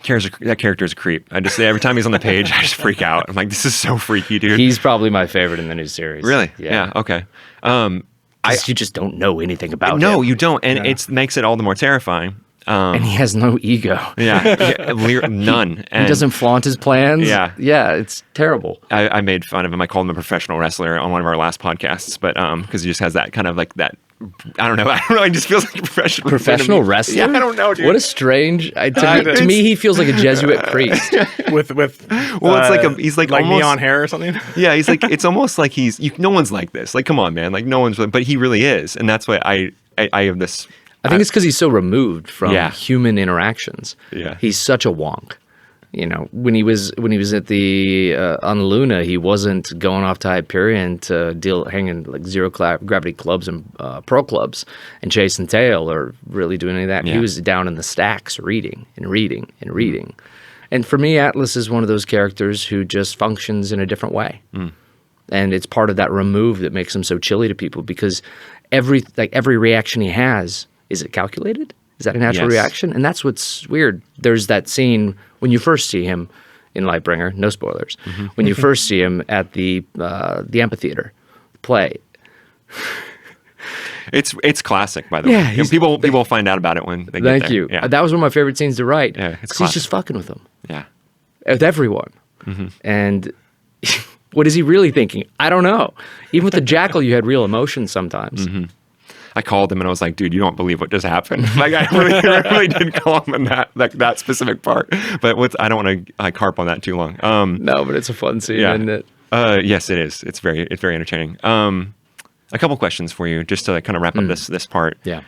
That character is a creep. I just every time he's on the page, I just freak out. I'm like, this is so freaky, dude. He's probably my favorite in the new series. Really? Yeah. Okay. You just don't know anything about No, him. you don't, and it makes it all the more terrifying. And he has no ego. None. And He doesn't flaunt his plans. Yeah. Yeah, it's terrible. I made fun of him. I called him a professional wrestler on one of our last podcasts, but because he just has that kind of like that I don't know. I don't know. He just feels like a Professional wrestler? Yeah, I don't know, dude. What a strange. To me, he feels like a Jesuit priest. with Well, it's like he's like almost neon hair or something. Yeah, he's like, it's almost like no one's like this. Like, come on, man. Like, no one's, but he really is. And that's why I have this. I think it's because he's so removed from Yeah. human interactions. Yeah. He's such a wonk. You know, when he was at the on Luna, he wasn't going off to Hyperion to hanging like zero gravity clubs and pro clubs and chasing tail or really doing any of that. Yeah. He was down in the stacks reading and reading and reading. And for me, Atlas is one of those characters who just functions in a different way. And it's part of that remove that makes him so chilly to people because every reaction he has, is it calculated? Is that a natural Yes. reaction? And that's what's weird. There's that scene when you first see him in Lightbringer, no spoilers, when you first see him at the amphitheater play. It's classic, by the Yeah, way. And people will find out about it when they get there. Thank you. Yeah. That was one of my favorite scenes to write. Yeah, it's 'Cause he's classic. just fucking with them, Yeah. with everyone. And what is he really thinking? I don't know. Even with the Jackal, you had real emotions sometimes. I called him and I was like, dude, you don't believe what just happened. Like, I really did call him in that specific part. But I don't want to harp on that too long. No, but it's a fun scene, Yeah. isn't it? Yes, it is. It's very entertaining. A couple questions for you, just to kind of wrap up this part. Yeah.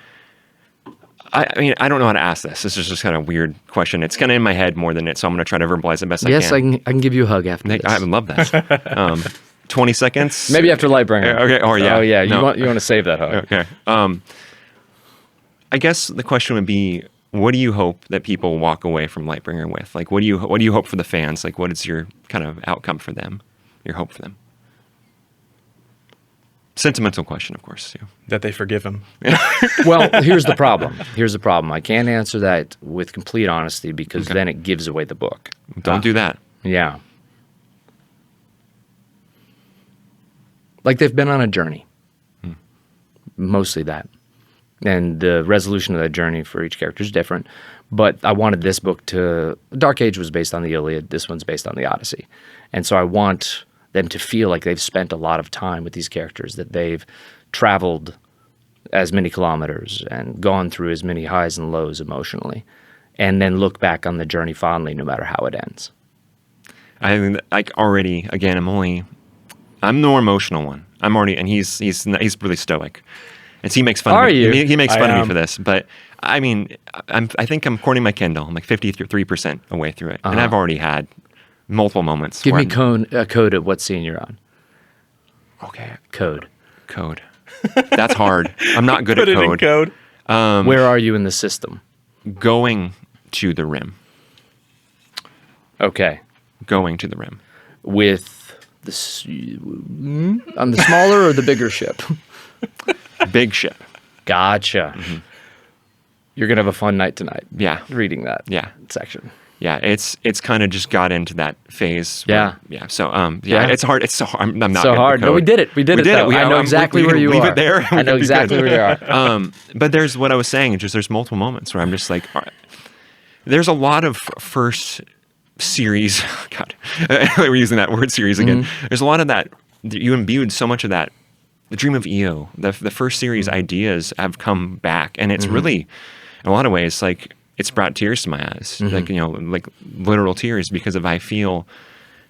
I mean, I don't know how to ask this. This is just kind of a weird question. It's kind of in my head more than it, so I'm going to try to verbalize it best Yes, I can. I can give you a hug after this. I would love that. 20 seconds. Maybe after Lightbringer. Okay. Or yeah. Oh yeah. You No. want to save that hug. Okay. I guess the question would be, what do you hope that people walk away from Lightbringer with? Like, what do you hope for the fans? Like, what is your kind of outcome for them? Your hope for them? Sentimental question, of course. Too. That they forgive him. Well, here's the problem. I can't answer that with complete honesty because then it gives away the book. Don't do that. Yeah. Like they've been on a journey. Mostly that. And the resolution of that journey for each character is different. But I wanted this book to... Dark Age was based on the Iliad. This one's based on the Odyssey. And so I want them to feel like they've spent a lot of time with these characters, that they've traveled as many kilometers and gone through as many highs and lows emotionally, and then look back on the journey fondly no matter how it ends. I think like already, again, I'm the more emotional one. And he's really stoic. And so he makes fun of me. you? He makes I fun of am. me for this. But I mean, I think I'm courting my Kindle. I'm like 53% away through it. And I've already had multiple moments. Give where me a code of what scene you're on. Okay. Code. That's hard. I'm not good Put at it in code. Where are you in the system? Going to the rim. Okay. Going to the rim. With on the smaller or the bigger ship? Big ship. Gotcha. You're gonna have a fun night tonight. Yeah. Reading that. Yeah. Section. Yeah, it's kind of just got into that phase. Yeah. So Yeah. it's hard. It's so hard. I'm not So good at hard. the No, we code. did it. We did it. Though. I know exactly where you leave are. it there. I know exactly where you are. But there's what I was saying. Just there's multiple moments where I'm just like, all right. There's a lot of first series. God, we're using that word series again. There's a lot of that. You imbued so much of that. The Dream of Io, the first series ideas have come back, and it's really, in a lot of ways, like it's brought tears to my eyes, like like literal tears, because I feel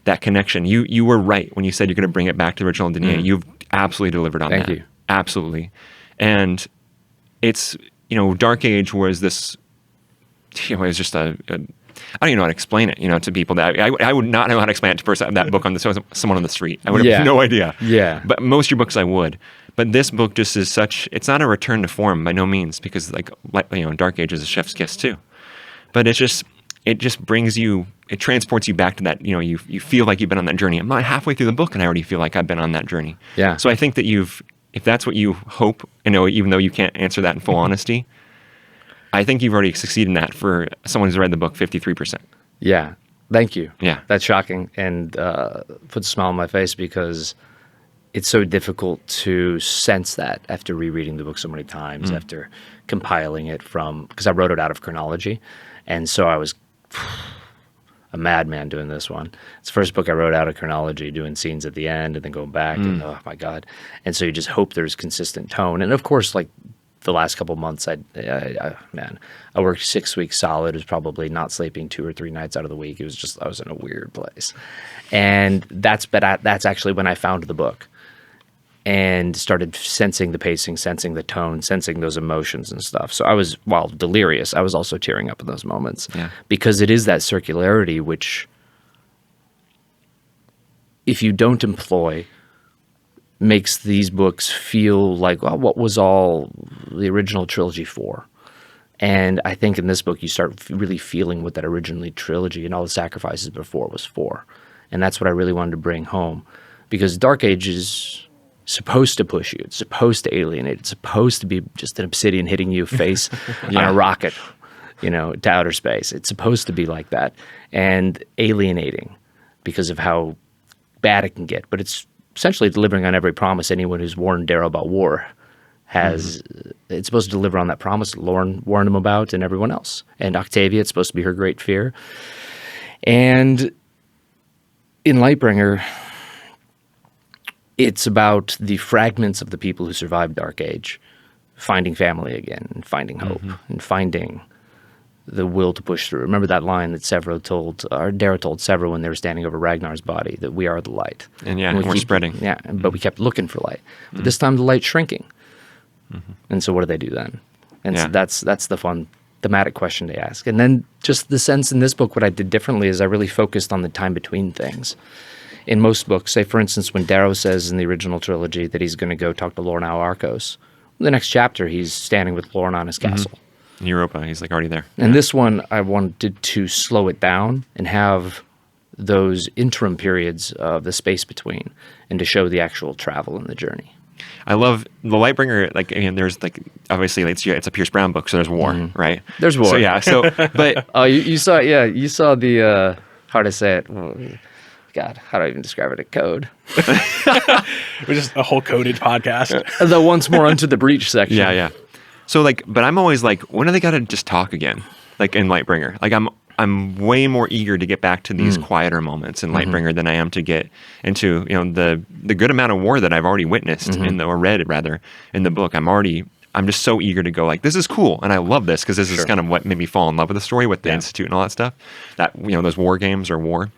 that connection. You were right when you said you're going to bring it back to the original Denia. You've absolutely delivered on that. Thank you. Absolutely, and it's Dark Age was this. It was just I don't even know how to explain it, to people that I would not know how to explain it to person that book someone on the street. I would have no idea. Yeah. But most of your books I would. But this book just is such. It's not a return to form by no means, because Dark Age is a chef's kiss too. But it just brings you. It transports you back to that. You feel like you've been on that journey. I'm not halfway through the book and I already feel like I've been on that journey. Yeah. So I think that if that's what you hope, even though you can't answer that in full honesty. I think you've already succeeded in that for someone who's read the book 53%. Yeah. Thank you. Yeah. That's shocking and puts a smile on my face because it's so difficult to sense that after rereading the book so many times, after compiling it because I wrote it out of chronology. And so I was a madman doing this one. It's the first book I wrote out of chronology, doing scenes at the end and then going back, and oh my God. And so you just hope there's consistent tone. And of course, like the last couple of months, I worked 6 weeks solid. It was probably not sleeping 2 or 3 nights out of the week. It was just, I was in a weird place. And that's actually when I found the book and started sensing the pacing, sensing the tone, sensing those emotions and stuff. So I was, while delirious, I was also tearing up in those moments because it is that circularity which, if you don't employ, makes these books feel like, well, what was all the original trilogy for? And I think in this book, you start really feeling what that originally trilogy and all the sacrifices before was for. And that's what I really wanted to bring home, because Dark Age is supposed to push you. It's supposed to alienate. It's supposed to be just an obsidian hitting you face on a rocket, to outer space. It's supposed to be like that and alienating because of how bad it can get. But it's essentially delivering on every promise anyone who's warned Darrow about war has. It's supposed to deliver on that promise Lauren warned him about and everyone else. And Octavia, it's supposed to be her great fear. And in Lightbringer, it's about the fragments of the people who survived Dark Age finding family again and finding hope and finding the will to push through. Remember that line that Darrow told Severin when they were standing over Ragnar's body, that we are the light. And we're spreading. Yeah, but we kept looking for light. But this time the light's shrinking. And so what do they do then? And so that's the fun thematic question to ask. And then just the sense in this book, what I did differently is I really focused on the time between things. In most books, say for instance, when Darrow says in the original trilogy that he's going to go talk to Lorna Arcos, the next chapter he's standing with Lorna on his castle. In Europa, he's like already there. And this one, I wanted to slow it down and have those interim periods of the space between, and to show the actual travel and the journey. I love the Lightbringer. Like, again, there's like, obviously it's a Pierce Brown book, so there's war, right? There's war. So yeah. So, but you saw the how to say it. Well, God, how do I even describe it? A code. We're just a whole coded podcast. The once more unto the breach section. Yeah. So like, but I'm always like, when are they gotta just talk again? Like in Lightbringer, like I'm way more eager to get back to these quieter moments in Lightbringer than I am to get into the good amount of war that I've already witnessed or read rather in the book. I'm just so eager to go like, this is cool and I love this because this is kind of what made me fall in love with the story with the Institute and all that stuff. That those war games or war,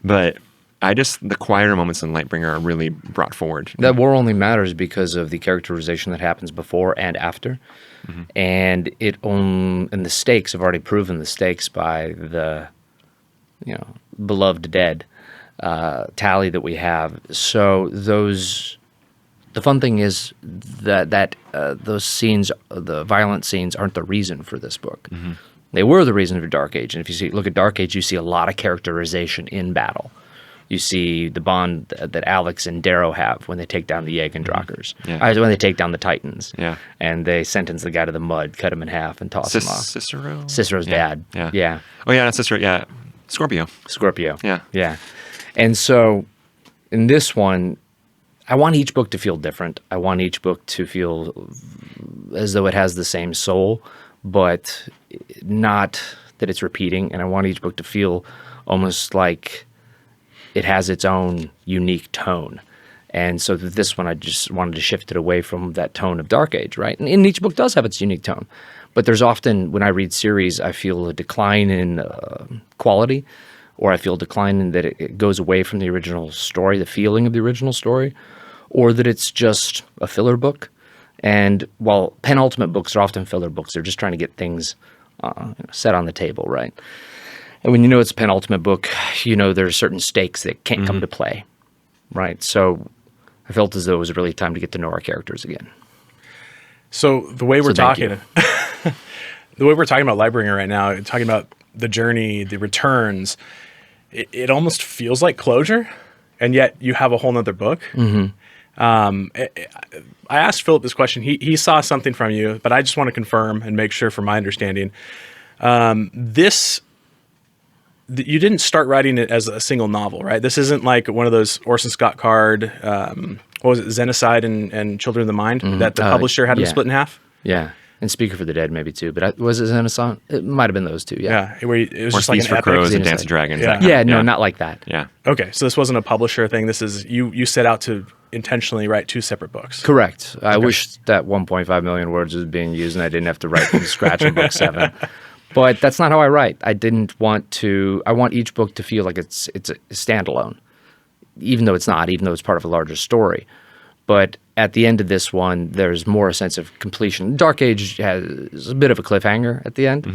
but the quieter moments in Lightbringer are really brought forward. That war only matters because of the characterization that happens before and after. And and the stakes have already proven the stakes by the, beloved dead tally that we have. So the fun thing is that those scenes, the violent scenes, aren't the reason for this book. They were the reason for Dark Age. And if you look at Dark Age, you see a lot of characterization in battle. You see the bond that Alex and Darrow have when they take down the Jägendrakkers. When they take down the Titans. And they sentence the guy to the mud, cut him in half, and toss him off. Cicero's dad. Yeah. Oh, yeah, not Cicero. Yeah. Scorpio. Yeah. And so in this one, I want each book to feel different. I want each book to feel as though it has the same soul, but not that it's repeating. And I want each book to feel almost like it has its own unique tone. And so this one, I just wanted to shift it away from that tone of Dark Age, right? And each book does have its unique tone. But there's often, when I read series, I feel a decline in quality, or I feel a decline in that it goes away from the original story, the feeling of the original story, or that it's just a filler book. And while penultimate books are often filler books, they're just trying to get things set on the table, right? And when it's a penultimate book, there's certain stakes that can't come to play, right? So I felt as though it was really time to get to know our characters again. So the way we're talking about Lightbringer right now, talking about the journey, the returns, it almost feels like closure, and yet you have a whole nother book. I asked Philip this question. He saw something from you, but I just want to confirm and make sure from my understanding. You didn't start writing it as a single novel, right? This isn't like one of those Orson Scott Card, what was it, Xenocide and Children of the Mind that the publisher had to split in half? Yeah. And Speaker for the Dead maybe too, but was it in a song? It might have been those two. Yeah. Yeah, where it was Or just like Feast an for epic. Crows and Xenocide. Dance of Dragons. Yeah. that Yeah, kind of- no, not like that. Yeah. Okay, so this wasn't a publisher thing. This is you set out to intentionally write 2 separate books. Correct. I wish that 1.5 million words was being used and I didn't have to write from scratch in book 7. But that's not how I write. I didn't want to. I want each book to feel like it's a standalone, even though it's not, even though it's part of a larger story. But at the end of this one, there's more a sense of completion. Dark Age has a bit of a cliffhanger at the end.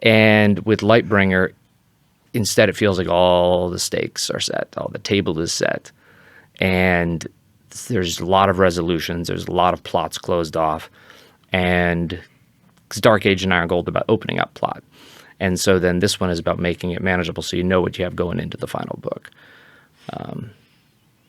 And with Lightbringer, instead it feels like all the stakes are set, all the table is set. And there's a lot of resolutions, there's a lot of plots closed off. And because Dark Age and Iron Gold are about opening up plot. And so then this one is about making it manageable so you know what you have going into the final book.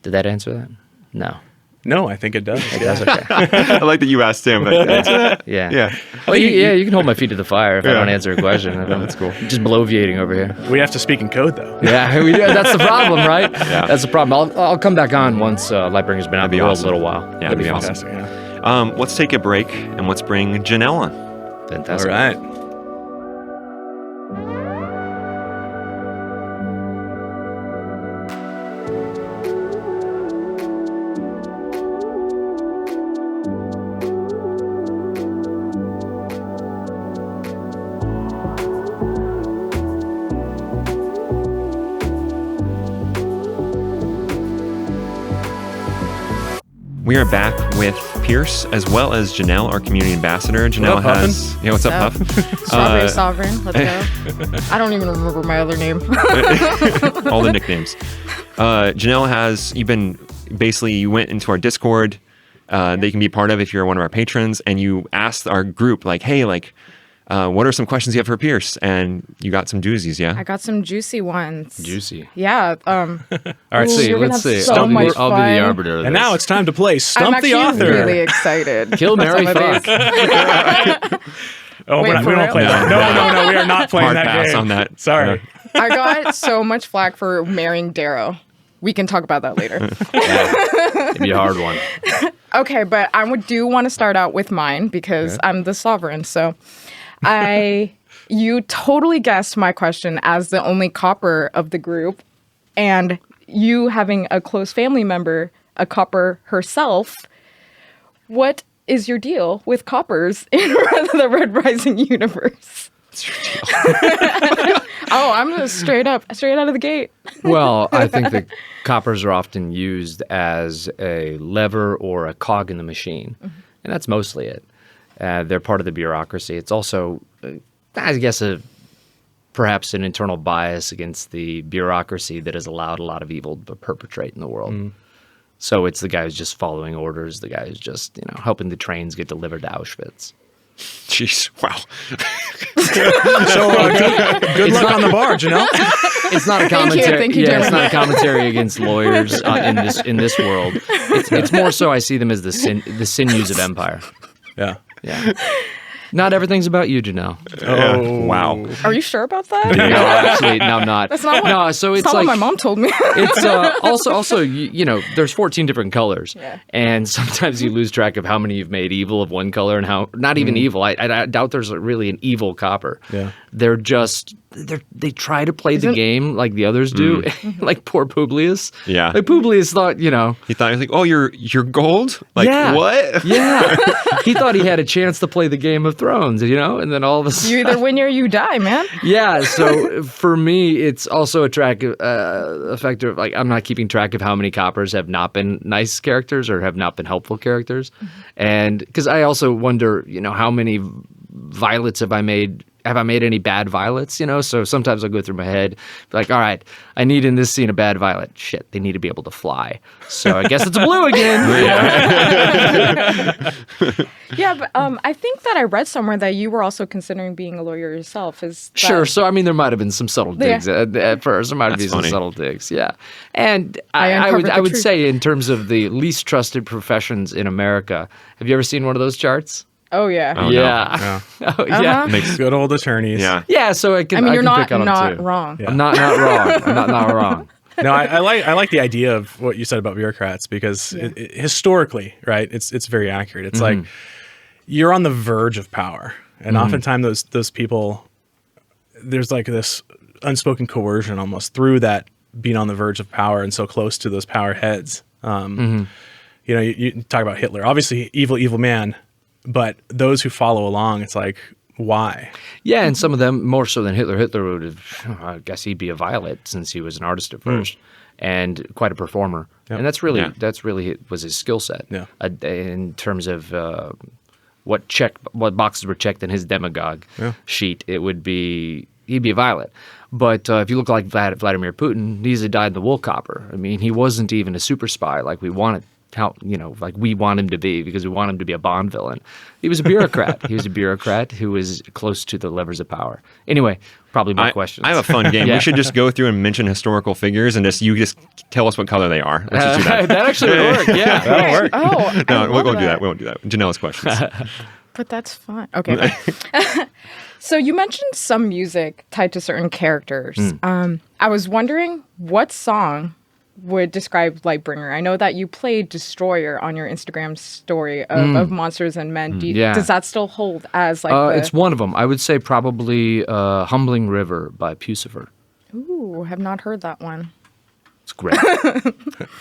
Did that answer that? No. No, I think it does. That's okay. I like that you asked him. But Yeah. Yeah. Well, you can hold my feet to the fire if I don't answer a question. That's cool. Just bloviating over here. We have to speak in code though. Yeah, we do. That's the problem, right? Yeah. That's the problem. I'll come back on once Lightbringer's been out That'd be the world awesome. a little while. Yeah, that'd be awesome. Fantastic. Yeah. Let's take a break and let's bring Janelle on. All Fantastic. right. We are back with Pierce as well as Janelle, our community ambassador. Janelle up, Huffin? has. Yeah, what's up, What's Huff? Strawberry Sovereign. Let's go. I don't even remember my other name. All the nicknames. Janelle has. You went into our Discord. They can be part of if you're one of our patrons, and you asked our group, like, hey, like, what are some questions you have for Pierce? And you got some doozies, yeah? I got some juicy ones. Juicy. Yeah. All right. Let's see. You're gonna Let's have see. so I'll, much I'll be fun. the arbiter of And this. now it's time to play I'm Stump actually the Author. really excited. Kill, Mary, Some of fuck. these. Oh, Wait, we for don't real? play that. No, we are not playing Hard that pass game. on that. Sorry. I got so much flack for marrying Darrow. We can talk about that later. It'd be a hard one. Okay, but I do want to start out with mine because I'm the sovereign. So you totally guessed my question as the only copper of the group. And you having a close family member, a copper herself, what is your deal with coppers in the Red Rising universe? What's your deal? Oh, I'm just straight out of the gate. Well, I think that coppers are often used as a lever or a cog in the machine, and that's mostly it. They're part of the bureaucracy. It's also, I guess, perhaps an internal bias against the bureaucracy that has allowed a lot of evil to perpetrate in the world. So it's the guy who's just following orders, the guy who's just helping the trains get delivered to Auschwitz. Jeez, wow. So good luck on the bar, Janelle. It's not a commentary. Thank you, yeah, Jeremy. it's not a commentary against lawyers in this world. It's more so I see them as the sinews of empire. Yeah. Yeah. Not everything's about you, Janelle. Oh, Wow. Are you sure about that? No, actually, no, I'm not. That's not what, no, so it's it's not like what my mom told me. it's also there's 14 different colors, Yeah. and sometimes you lose track of how many you've made evil of one color and how not even evil. I doubt there's really an evil copper. Yeah. They're just they try to play the Isn't- game like the others do, like poor Publius. Yeah. like Publius thought He thought, he was like, oh, you're gold? Like, Yeah. what? Yeah, he thought he had a chance to play the Game of Thrones, and then all of a sudden, You either win or you die, man. yeah. So for me, it's also a factor of like I'm not keeping track of how many coppers have not been nice characters or have not been helpful characters, and because I also wonder, how many violets have I made? Have I made any bad violets? So sometimes I'll go through my head, be like, all right, I need in this scene a bad violet. Shit, they need to be able to fly. So I guess it's blue again. Yeah, but I think that I read somewhere that you were also considering being a lawyer yourself. Is that, Sure. So, I mean, there might have been some subtle digs at first. There might have been That's some funny. subtle digs. Yeah. And I I would uncovered the would truth. say in terms of the least trusted professions in America, have you ever seen one of those charts? Oh yeah. Oh, no. yeah. Oh, yeah. Uh-huh. Makes Good old attorneys. yeah. Yeah. So I can, I mean, you're can not pick on them too. wrong. Yeah. I'm not wrong. I'm not wrong. No, I like the idea of what you said about bureaucrats because historically, right? It's very accurate. It's like you're on the verge of power, and oftentimes those people, there's like this unspoken coercion almost through that being on the verge of power and so close to those power heads. You know, you talk about Hitler, obviously evil man, but those who follow along, it's like, why? Yeah, and some of them more so than Hitler. Hitler would have, I guess he'd be a violet since he was an artist at first and quite a performer. Yep. And that's really was his skill set. Yeah. In terms of what boxes were checked in his demagogue sheet, it would be he'd be a violet. But if you look like Vladimir Putin, he's a dyed-in-the-wool copper. I mean, he wasn't even a super spy like we wanted. Like we want him to be, because we want him to be a Bond villain. He was a bureaucrat. He was a bureaucrat who was close to the levers of power. Anyway, probably more questions. I have a fun game. Yeah. We should just go through and mention historical figures, and you just tell us what color they are. Let's just do that. That actually would work. Yeah, That'll work. Oh, No, I we love won't do that. that. We won't do that. Janelle's questions. But that's fine. Okay. fine. So you mentioned some music tied to certain characters. I was wondering what song would describe Lightbringer. I know that you played Destroyer on your Instagram story of Monsters and Men. Does that still hold as like it's one of them. I would say probably Humbling River by Pucifer. Ooh, have not heard that one. It's great.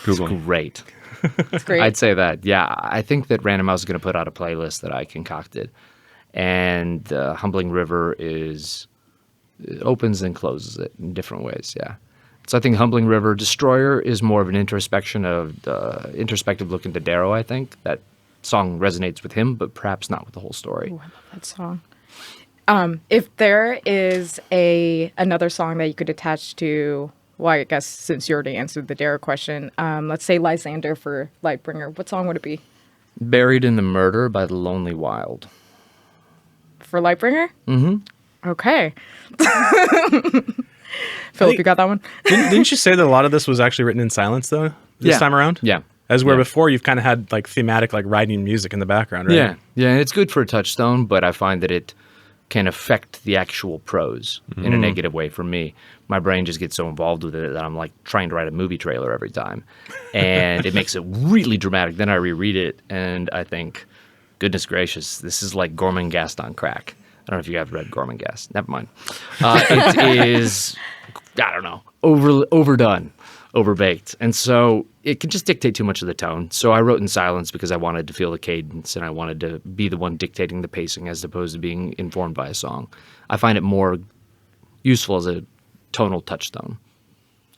Google. It's great. It's great. I'd say that. Yeah, I think that Random House is going to put out a playlist that I concocted. And Humbling River it opens and closes it in different ways, yeah. So I think Humbling River. Destroyer is more of an introspection of the introspective look into Darrow, I think. That song resonates with him, but perhaps not with the whole story. Ooh, I love that song. If there is another song that you could attach to, well, I guess since you already answered the Darrow question, let's say Lysander for Lightbringer, what song would it be? Buried in the Murder by The Lonely Wild. For Lightbringer? Mm-hmm. Okay. Philip, you got that one? Didn't you say that a lot of this was actually written in silence, though, this time around? Yeah. As where before you've kind of had like thematic, like riding music in the background, right? Yeah, yeah, and it's good for a touchstone, but I find that it can affect the actual prose in a negative way for me. My brain just gets so involved with it that I'm like trying to write a movie trailer every time. And it makes it really dramatic. Then I reread it and I think, goodness gracious, this is like Gormenghast on crack. I don't know if you have read Gormenghast. Never mind. It is, I don't know, overdone, overbaked. And so it can just dictate too much of the tone. So I wrote in silence because I wanted to feel the cadence and I wanted to be the one dictating the pacing as opposed to being informed by a song. I find it more useful as a tonal touchstone.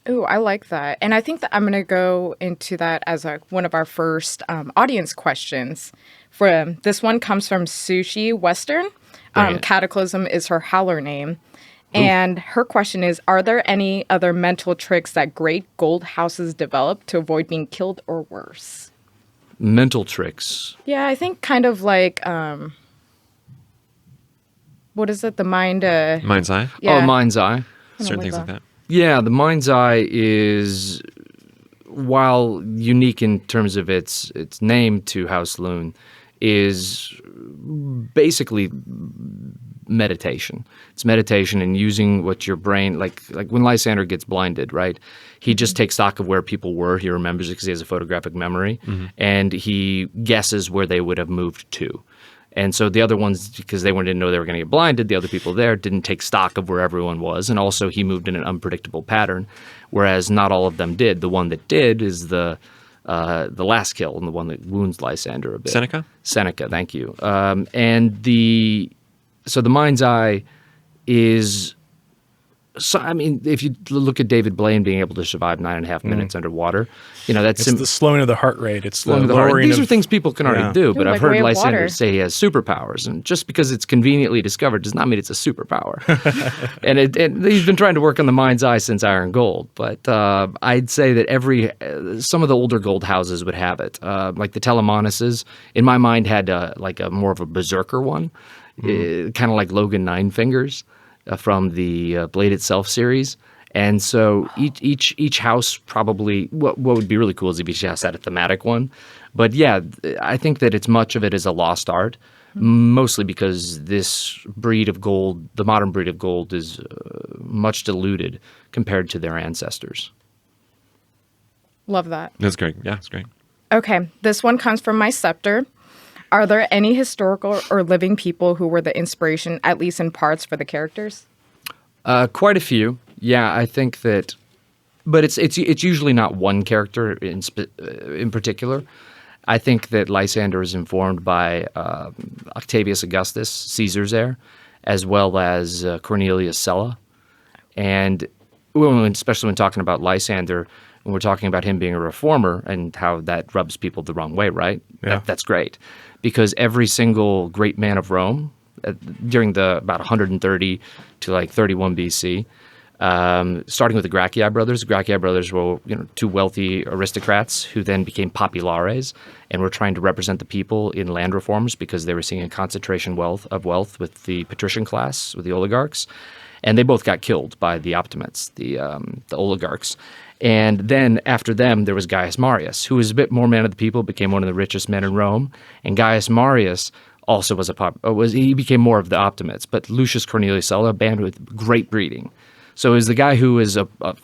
Ooh, I like that. And I think that I'm going to go into that as one of our first audience questions. This one comes from Sushi Western. Cataclysm is her howler name. And her question is, are there any other mental tricks that great gold houses develop to avoid being killed or worse? Mental tricks. Yeah, I think kind of like, what is it? The mind... Mind's Eye? Yeah. Oh, Mind's Eye. Certain like things that. like that. Yeah, the Mind's Eye is, while unique in terms of its name to House Loon, is basically meditation. It's meditation and using what your brain, like when Lysander gets blinded, right? He just takes stock of where people were. He remembers it because he has a photographic memory, and he guesses where they would have moved to. And so the other ones, because they didn't know they were going to get blinded, the other people there didn't take stock of where everyone was. And also he moved in an unpredictable pattern, whereas not all of them did. The one that did is the last kill and the one that wounds Lysander a bit. Seneca, thank you. So the Mind's Eye is... So, I mean, if you look at David Blaine being able to survive 9.5 minutes underwater, that's It's the slowing of the heart rate. It's the slowing the heart rate. lowering These of... are things people can already do, but Ooh, I've like heard Way of Lysander Water. say he has superpowers, and just because it's conveniently discovered does not mean it's a superpower. and he's been trying to work on the Mind's Eye since Iron Gold, but I'd say that some of the older gold houses would have it. Like the Telemonuses, in my mind, had like a more of a berserker one, kind of like Logan Nine Fingers. From the Blade Itself series. And so each house probably, what would be really cool is if each house had a thematic one. But yeah, I think that much of it is a lost art, mostly because this breed of gold, the modern breed of gold, is much diluted compared to their ancestors. Love that. That's great. Yeah, it's great. Okay, this one comes from my scepter. Are there any historical or living people who were the inspiration, at least in parts, for the characters? Quite a few. Yeah, I think that, but it's usually not one character in particular. I think that Lysander is informed by Octavius Augustus, Caesar's heir, as well as Cornelius Sulla. And especially when talking about Lysander, when we're talking about him being a reformer and how that rubs people the wrong way, right? Yeah. That's great. Because every single great man of Rome, during the about 130 to like 31 BC, starting with the Gracchi brothers. The Gracchi brothers were two wealthy aristocrats who then became populares and were trying to represent the people in land reforms because they were seeing a concentration of wealth with the patrician class, with the oligarchs. And they both got killed by the optimates, the oligarchs. And then after them, there was Gaius Marius, who was a bit more man of the people, became one of the richest men in Rome. And Gaius Marius also he became more of the optimates. But Lucius Cornelius Sulla, a band with great breeding. So it was the guy who was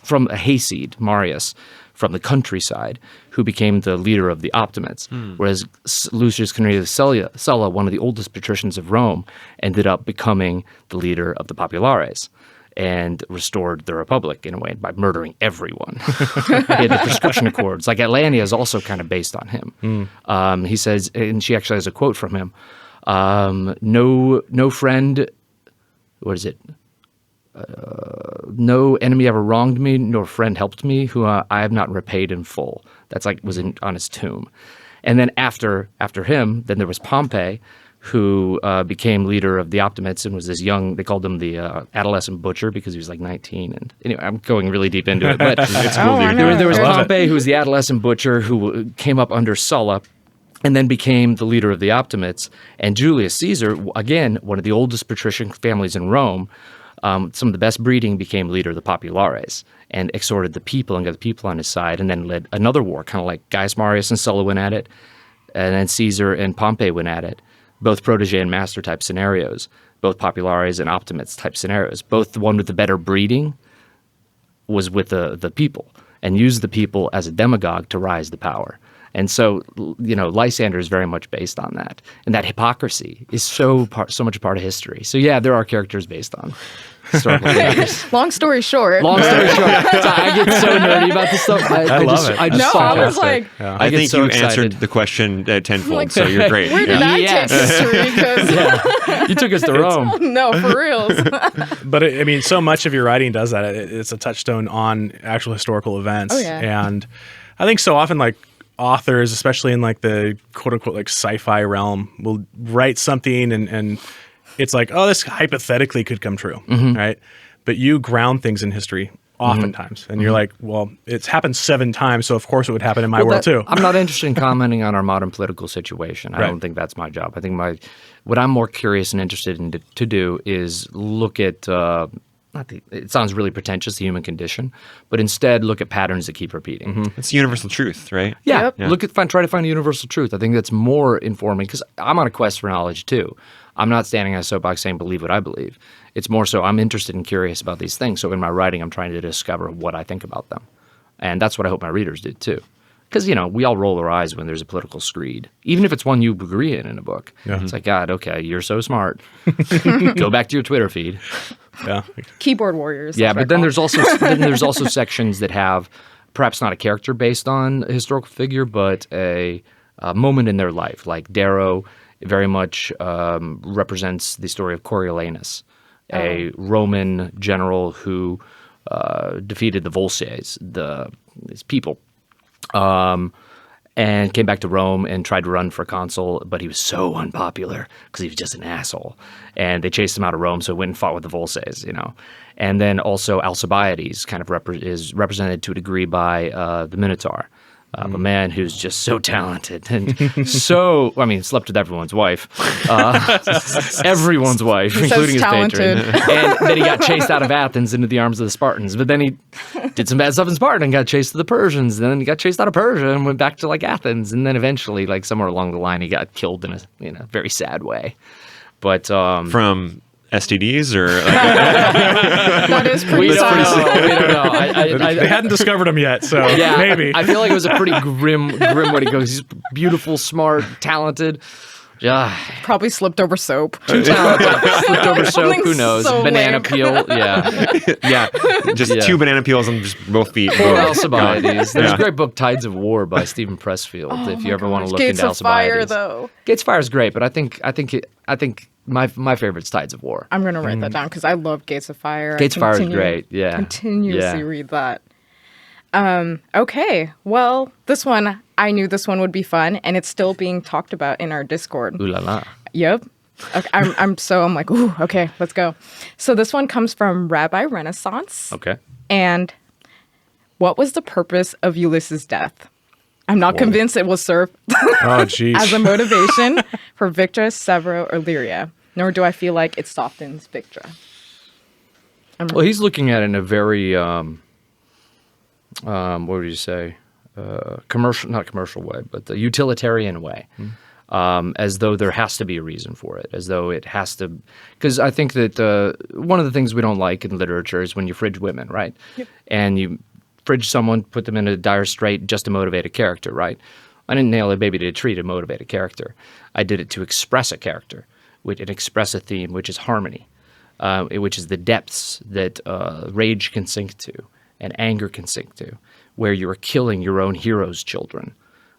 from a hayseed, Marius, from the countryside, who became the leader of the optimates. Whereas Lucius Cornelius Sulla, one of the oldest patricians of Rome, ended up becoming the leader of the populares and restored the republic in a way by murdering everyone. He had the prescription accords. Like Atlantia is also kind of based on him. He says, and she actually has a quote from him, no friend, what is it? No enemy ever wronged me, nor friend helped me, who I have not repaid in full. That's like on his tomb. And then after him, then there was Pompey, who became leader of the Optimates and was this young, they called him the adolescent butcher because he was like 19. And anyway, I'm going really deep into it. But It's cool, dude. there was I love Pompey, who was the adolescent butcher who came up under Sulla and then became the leader of the Optimates. And Julius Caesar, again, one of the oldest patrician families in Rome, some of the best breeding, became leader of the populares and exhorted the people and got the people on his side, and then led another war, kind of like Gaius Marius and Sulla went at it, and then Caesar and Pompey went at it, both protege and master type scenarios, both populares and optimates type scenarios. Both the one with the better breeding was with the people and used the people as a demagogue to rise to power. And so, Lysander is very much based on that. And that hypocrisy is so much a part of history. So, yeah, there are characters based on historical figures. Long story short. So I get so nerdy about this stuff. I love it. I just No, fall I was off. like, I get think so you excited. answered the question tenfold, Like, so you're great. where did Yeah. I Yes. take history? Because You took us to Rome. no, for reals. But I mean, so much of your writing does that. It's a touchstone on actual historical events. Oh, yeah. And I think so often, like, authors, especially in like the quote unquote like sci-fi realm, will write something and it's like, oh, this hypothetically could come true, right? But you ground things in history oftentimes, and you're like, well, it's happened 7 times, so of course it would happen in my world too. I'm not interested in commenting on our modern political situation. I Right. don't think that's my job. I think what I'm more curious and interested in to do is look at it sounds really pretentious, the human condition, but instead look at patterns that keep repeating. It's universal truth, right? Yeah, Yep. try to find a universal truth. I think that's more informing because I'm on a quest for knowledge too. I'm not standing on a soapbox saying believe what I believe. It's more so I'm interested and curious about these things. So in my writing, I'm trying to discover what I think about them, and that's what I hope my readers do too. Because we all roll our eyes when there's a political screed, even if it's one you agree in a book. Yeah. It's like, God, okay, you're so smart. Go back to your Twitter feed. Yeah. Keyboard warriors. Yeah, that's what but then I there's also sections that have perhaps not a character based on a historical figure, but a moment in their life. Like Darrow very much represents the story of Coriolanus, a Roman general who defeated the Volsces, these people, and came back to Rome and tried to run for consul, but he was so unpopular because he was just an asshole. And they chased him out of Rome, so he went and fought with the Volsces, And then also Alcibiades kind of is represented to a degree by the Minotaur, a man who's just so talented and slept with everyone's wife, everyone's wife, He says including his talented. patron. And then he got chased out of Athens into the arms of the Spartans. But then he did some bad stuff in Sparta and got chased to the Persians. And then he got chased out of Persia and went back to like Athens. And then eventually, like somewhere along the line, he got killed in a very sad way. But From STDs or That is pretty we don't sad. know. We don't know. They hadn't discovered him yet, so Yeah, maybe. I feel like it was a pretty grim way to go. He's beautiful, smart, talented, Probably slipped over soap. Too talented. Flipped over soap. Something Who knows? so Banana lame. peel. Yeah. Yeah, just Yeah. 2 banana peels on just both feet. Or Boom. Alcibiades. There's Yeah. a great book, Tides of War, by Stephen Pressfield. if you ever want to look Gates into of Fire, Alcibiades. though. Gates of Fire is great, but I think my favorite's Tides of War. I'm gonna write that down because I love Gates of Fire. Gates of I Fire is continue- great. Yeah. Continuously Yeah. read that. Okay. Well, this one I knew this one would be fun, and it's still being talked about in our Discord. Ooh la la. Yep. Okay, I'm like, ooh, okay, let's go. So this one comes from Rabbi Renaissance. Okay. And what was the purpose of Ulysses' death? I'm not convinced it will serve Oh, geez. as a motivation for Victra, Severo, or Lyria, nor do I feel like it softens Victra. Well, he's looking at it in a very what would you say? Not commercial way, but the utilitarian way. As though there has to be a reason for it, as though it has to. Because I think that one of the things we don't like in literature is when you fridge women, right? Yep. And you fridge someone, put them in a dire strait just to motivate a character, right? I didn't nail a baby to a tree to motivate a character. I did it to express a character, and express a theme, which is harmony, which is the depths that rage can sink to and anger can sink to, where you are killing your own hero's children.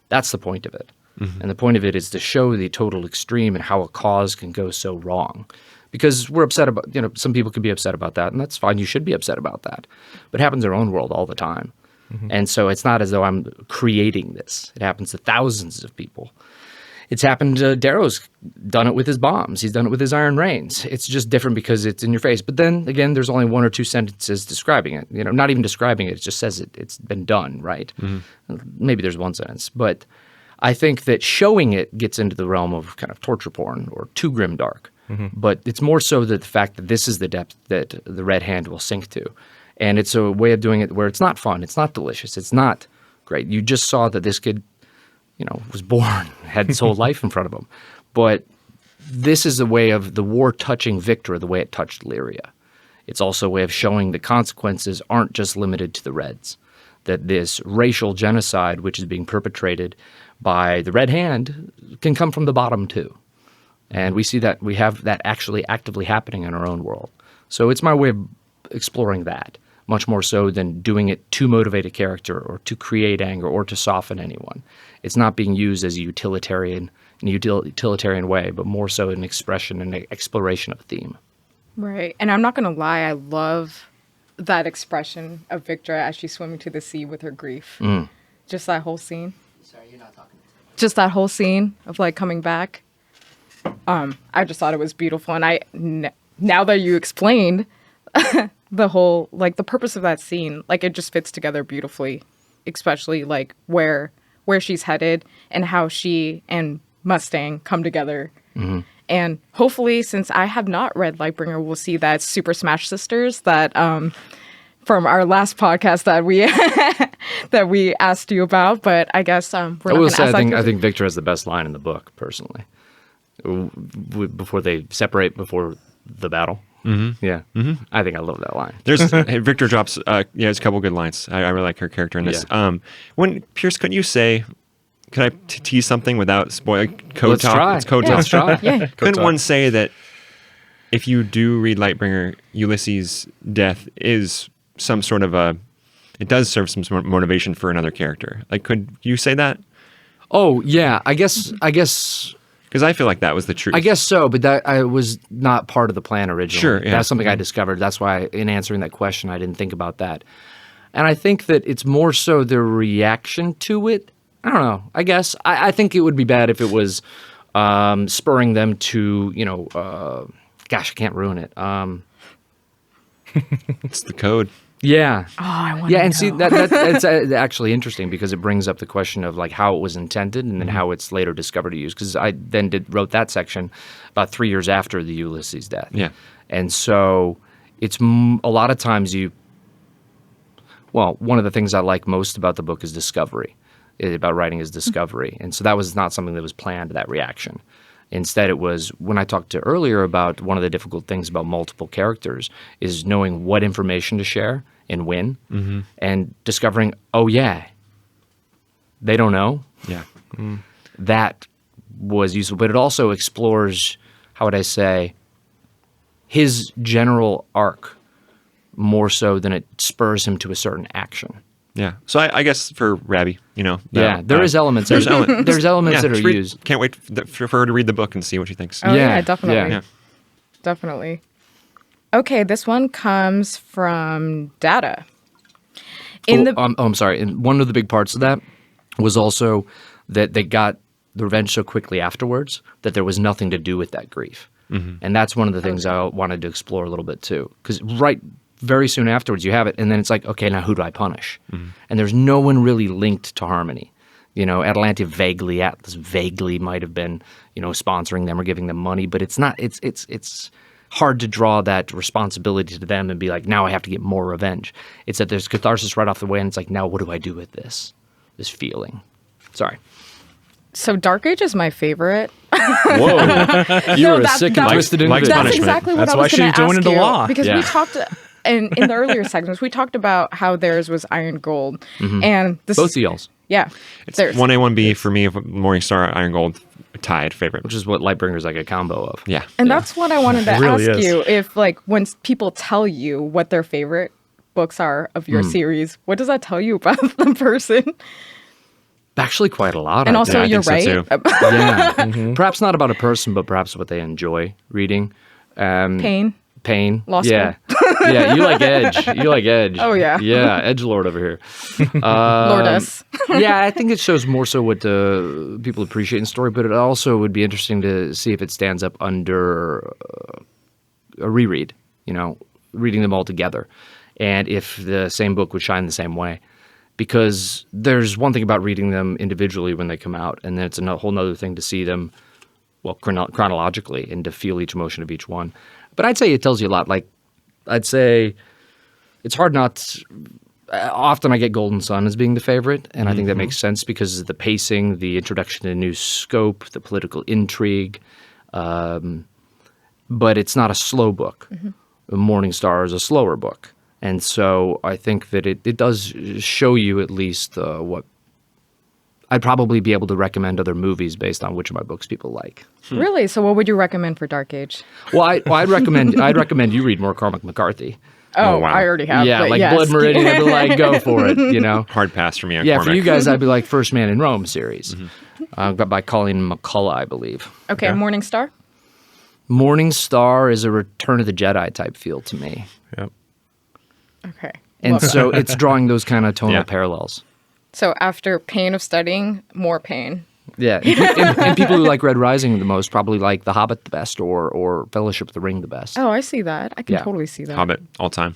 That's the point of it. And the point of it is to show the total extreme and how a cause can go so wrong. Because we're upset about, some people could be upset about that, and that's fine. You should be upset about that. But it happens in our own world all the time. And so it's not as though I'm creating this. It happens to thousands of people. It's happened to Darrow's done it with his bombs. He's done it with his Iron Reigns. It's just different because it's in your face. But then, again, there's only 1 or 2 sentences describing it. Not even describing it. It just says it's been done, right? Maybe there's 1 sentence. But I think that showing it gets into the realm of kind of torture porn or too grimdark. But it's more so that the fact that this is the depth that the Red Hand will sink to. And it's a way of doing it where it's not fun. It's not delicious. It's not great. You just saw that this kid, was born, had his whole life in front of him. But this is a way of the war touching Victra the way it touched Lyria. It's also a way of showing the consequences aren't just limited to the Reds. That this racial genocide, which is being perpetrated by the Red Hand, can come from the bottom too. And we see that we have that actually actively happening in our own world. So it's my way of exploring that, much more so than doing it to motivate a character or to create anger or to soften anyone. It's not being used as a utilitarian way, but more so an expression and exploration of a theme. Right. And I'm not going to lie, I love that expression of Victra as she's swimming to the sea with her grief. Just that whole scene. Sorry, you're not talking to me. Just that whole scene of like coming back. I just thought it was beautiful. And now that you explained the whole, like the purpose of that scene, like it just fits together beautifully, especially like where she's headed and how she and Mustang come together. And hopefully, since I have not read Lightbringer, we'll see that Super Smash Sisters that from our last podcast that we that we asked you about. But I guess we're not I will going to say, ask I think Victor has the best line in the book, personally. Before they separate before the battle. Yeah. I think I love that line. There's Victor drops. There's a couple good lines. I really like her character in this. Yeah. When Pierce, couldn't you say? Could I tease something without spoiling code Let's talk? try. It's code Yeah, talk. let's try. Yeah. Couldn't one say that if you do read Lightbringer, Ulysses' death is some sort of it does serve some sort of motivation for another character? Like, could you say that? Oh yeah, I guess. Because I feel like that was the truth. I guess so, but that I was not part of the plan originally. Sure, yeah. That's something I discovered. That's why, in answering that question, I didn't think about that. And I think that it's more so the reaction to it. I don't know. I guess I think it would be bad if it was spurring them to, gosh, I can't ruin it. It's the code. Yeah. Oh, I want Yeah, to and see know. that's actually interesting because it brings up the question of like how it was intended and then how it's later discovered to use. Because I then wrote that section about 3 years after the Ulysses death. Yeah. And so it's a lot of times one of the things I like most about the book is discovery. About writing is discovery, and so that was not something that was planned. That reaction. Instead, it was when I talked to earlier about one of the difficult things about multiple characters is knowing what information to share and when, and discovering, oh yeah, they don't know. Yeah. That was useful, but it also explores, how would I say, his general arc more so than it spurs him to a certain action. Yeah. So I guess for Rabbi, There is elements. There's elements that are used. Can't wait for her to read the book and see what she thinks. Oh, Yeah, definitely. yeah. Definitely. Okay, this one comes from Data. I'm sorry. And one of the big parts of that was also that they got the revenge so quickly afterwards that there was nothing to do with that grief. Mm-hmm. And that's one of the things I wanted to explore a little bit too. Because very soon afterwards you have it, and then it's like, okay, now who do I punish? Mm-hmm. And there's no one really linked to Harmony. Atalanta Atlas vaguely might have been, sponsoring them or giving them money, but it's not. It's hard to draw that responsibility to them and be like, now I have to get more revenge. It's that there's catharsis right off the way, and it's like, now what do I do with this feeling? Sorry. So Dark Age is my favorite. Whoa, you were a sick and twisted Mike's individual. That's exactly what That's I why was going she's to doing ask into you. law. Because Yeah. we talked in the earlier segments, we talked about how theirs was Iron Gold, and this Both of y'all's, yeah, It's theirs. 1A, 1B for me. Morningstar, Iron Gold, tied favorite. which is what Lightbringer's like a combo of. Yeah. And that's what I wanted to It really ask is. you. If when people tell you what their favorite books are of your series, what does that tell you about the person? Actually, quite a lot. And I also, I you're think so, right. too. yeah. Perhaps not about a person, but perhaps what they enjoy reading. Pain. Pain. Law yeah. Yeah, you like Edge. You like Edge. Oh, yeah. Yeah, Edgelord over here. Lordess. Yeah, I think it shows more so what people appreciate in story, but it also would be interesting to see if it stands up under a reread, reading them all together, and if the same book would shine the same way. Because there's one thing about reading them individually when they come out, and then it's a whole other thing to see them, chronologically, and to feel each emotion of each one. But I'd say it tells you a lot. Like, I'd say it's hard not often I get Golden Sun as being the favorite, and I think that makes sense because of the pacing, the introduction to new scope, the political intrigue. But it's not a slow book. Morningstar is a slower book. And so I think that it does show you at least what I'd probably be able to recommend other movies based on which of my books people like. Really? So what would you recommend for Dark Age? Well, I'd recommend you read more Cormac McCarthy. Oh, wow. I already have. Yeah, but like yes. Blood Meridian, I'd be like, go for it, Hard pass for me on Yeah, Cormac. for you guys, I'd be like First Man in Rome series, by Colleen McCullough, I believe. Okay, Morningstar. Morningstar is a Return of the Jedi type feel to me. Yep. Okay. And Love that. so it's drawing those kind of tonal Yeah. parallels. So after pain of studying, more pain. Yeah, and people who like Red Rising the most probably like The Hobbit the best or Fellowship of the Ring the best. Oh, I see that. I can Yeah. totally see that. Hobbit, all time.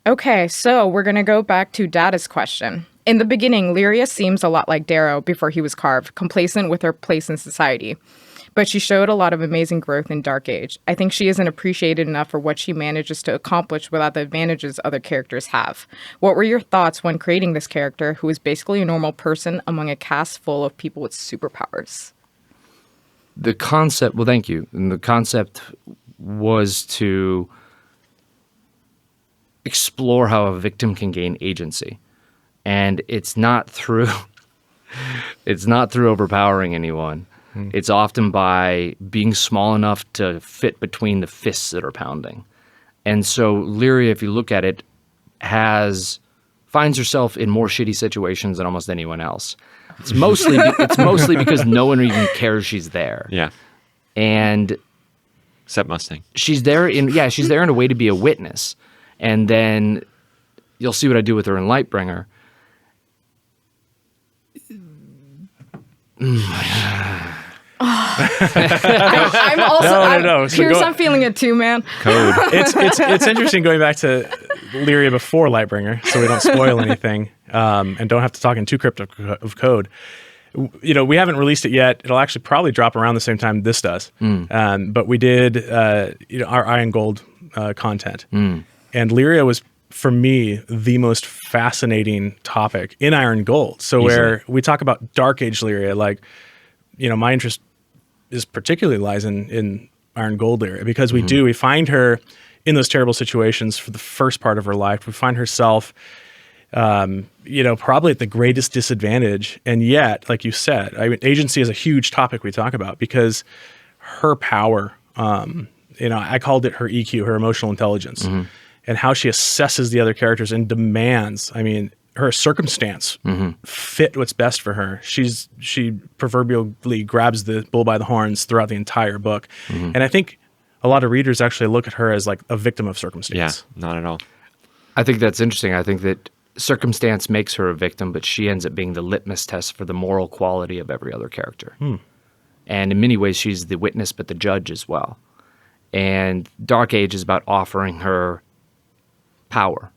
Okay, so we're going to go back to Dada's question. In the beginning, Lyria seems a lot like Darrow before he was carved, complacent with her place in society. But she showed a lot of amazing growth in Dark Age. I think she isn't appreciated enough for what she manages to accomplish without the advantages other characters have. What were your thoughts when creating this character, who is basically a normal person among a cast full of people with superpowers? The concept, well, thank you. And the concept was to explore how a victim can gain agency. And it's not through overpowering anyone. It's often by being small enough to fit between the fists that are pounding. And so Lyria, if you look at it, finds herself in more shitty situations than almost anyone else. It's mostly because no one even cares she's there. Yeah. And Except Mustang. she's there in a way to be a witness. And then you'll see what I do with her in Lightbringer. I'm also. No. So Pierce, go- I'm feeling it too, man. Code. It's interesting going back to Lyria before Lightbringer, so we don't spoil anything and don't have to talk in too cryptic of code. We haven't released it yet. It'll actually probably drop around the same time this does. But we did our Iron Gold content, and Lyria was, for me, the most fascinating topic in Iron Gold. So where we talk about Dark Age Lyria, like, my interest is particularly lies in Iron Gold Lyria, because we find her in those terrible situations for the first part of her life. We find herself probably at the greatest disadvantage. And yet, like you said, agency is a huge topic we talk about because her power, I called it her EQ, her emotional intelligence, and how she assesses the other characters and demands. I mean, her circumstance fit what's best for her. She proverbially grabs the bull by the horns throughout the entire book. And I think a lot of readers actually look at her as like a victim of circumstance. Yeah, not at all. I think that's interesting. I think that circumstance makes her a victim, but she ends up being the litmus test for the moral quality of every other character. And in many ways, she's the witness, but the judge as well. And Dark Age is about offering her power.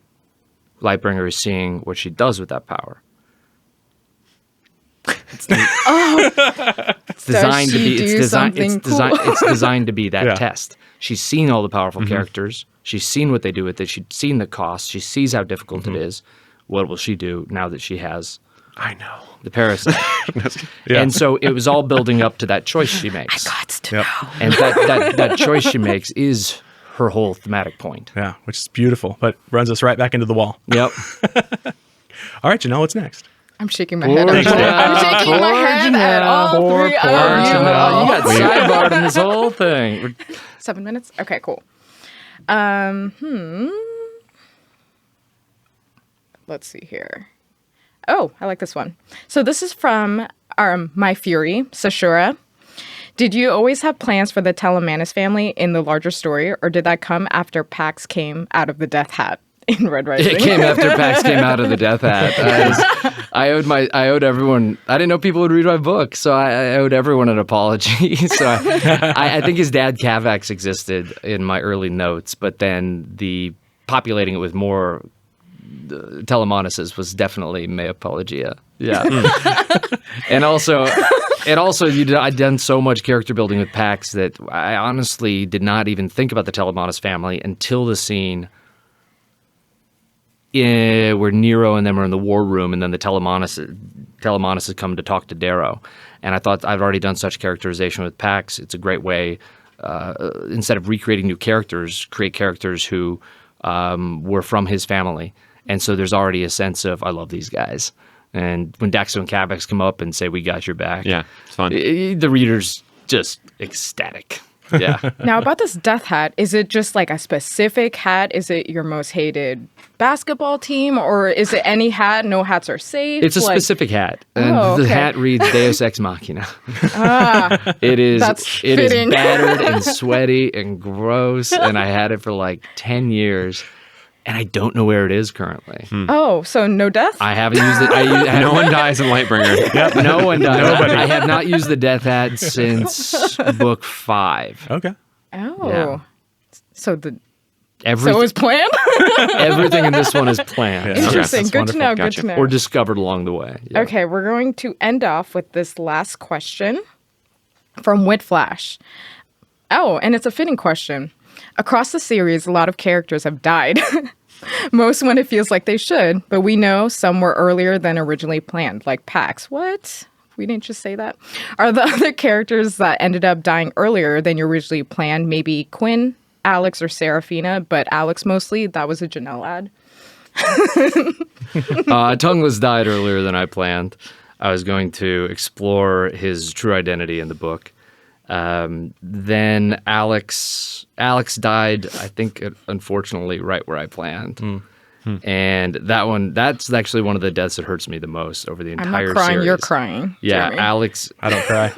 Lightbringer is seeing what she does with that power. It's designed to be. It's designed to be that test. She's seen all the powerful characters. She's seen what they do with it. She's seen the cost. She sees how difficult it is. What will she do now that she has? I know. The parasite. And so it was all building up to that choice she makes. I got to know. And that choice she makes is her whole thematic point. Yeah, which is beautiful, but runs us right back into the wall. Yep. All right, Janelle, what's next? I'm shaking my head. I'm shaking my head at all three of you. You got sidebarred in this whole thing. 7 minutes? Okay, cool. Let's see here. Oh, I like this one. So this is from My Fury, Sashura. Did you always have plans for the Telemanus family in the larger story, or did that come after Pax came out of the Death Hat in Red Rising? It came after Pax came out of the Death Hat. I owed everyone. I didn't know people would read my book, so I owed everyone an apology. So I think his dad Cavax existed in my early notes, but then the populating it with more Telemanuses was definitely me apologia. Yeah, and also I'd done so much character building with Pax that I honestly did not even think about the Telemanus family until the scene where Nero and them are in the war room, and then the Telemanus has come to talk to Darrow. And I thought I've already done such characterization with Pax. It's a great way, instead of recreating new characters, create characters who were from his family. And so there's already a sense of, I love these guys. And when Daxo and Cavex come up and say, we got your back. Yeah, it's fun. The reader's just ecstatic. Yeah. Now, about this Death Hat, is it just like a specific hat? Is it your most hated basketball team? Or is it any hat? No hats are safe? It's a specific hat. And the hat reads Deus Ex Machina. It is battered and sweaty and gross. And I had it for like 10 years. And I don't know where it is currently. Oh, so no death? I haven't used it. No one dies in Lightbringer. Yep. No one dies. Nobody. I have not used the Death Hat since book 5. Okay. Oh. Yeah. So it Everything, was planned? everything in this one is planned. Yeah. Interesting. That's Good to know. wonderful. Good to know. Or discovered along the way. Yeah. Okay, we're going to end off with this last question from Whitflash. Oh, and it's a fitting question. Across the series, a lot of characters have died. Most when it feels like they should, but we know some were earlier than originally planned, like Pax. What? We didn't just say that? Are the other characters that ended up dying earlier than you originally planned maybe Quinn, Alex, or Serafina, but Alex mostly? That was a Janelle ad. Tongueless died earlier than I planned. I was going to explore his true identity in the book. Then Alex died, I think, unfortunately, right where I planned. And that's actually one of the deaths that hurts me the most over the entire series. I'm not crying, you're crying. Yeah, Jeremy. Alex. I don't cry.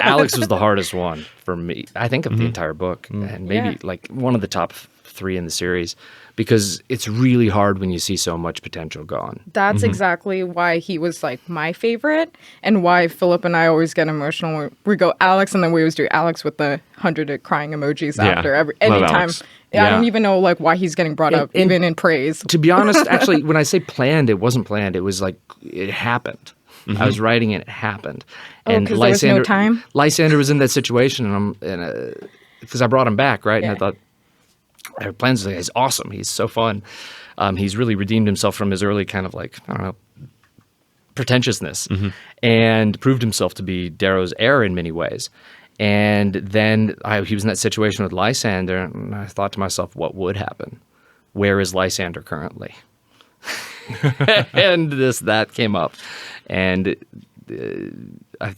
Alex was the hardest one for me, I think, of the entire book. And maybe like one of the top 3 in the series. Because it's really hard when you see so much potential gone. That's exactly why he was like my favorite, and why Philip and I always get emotional when we go Alex, and then we always do Alex with the 100 crying emojis after anytime. Alex. I don't even know like why he's getting brought up, even in praise. To be honest, actually, when I say planned, it wasn't planned. It was like it happened. I was writing it happened. And 'cause there was no time? Lysander was in that situation, and because I brought him back, right? Yeah. And I thought, I had plans. He's awesome. He's so fun. He's really redeemed himself from his early kind of like, I don't know, pretentiousness and proved himself to be Darrow's heir in many ways. And then he was in that situation with Lysander, and I thought to myself, what would happen? Where is Lysander currently? and that came up, and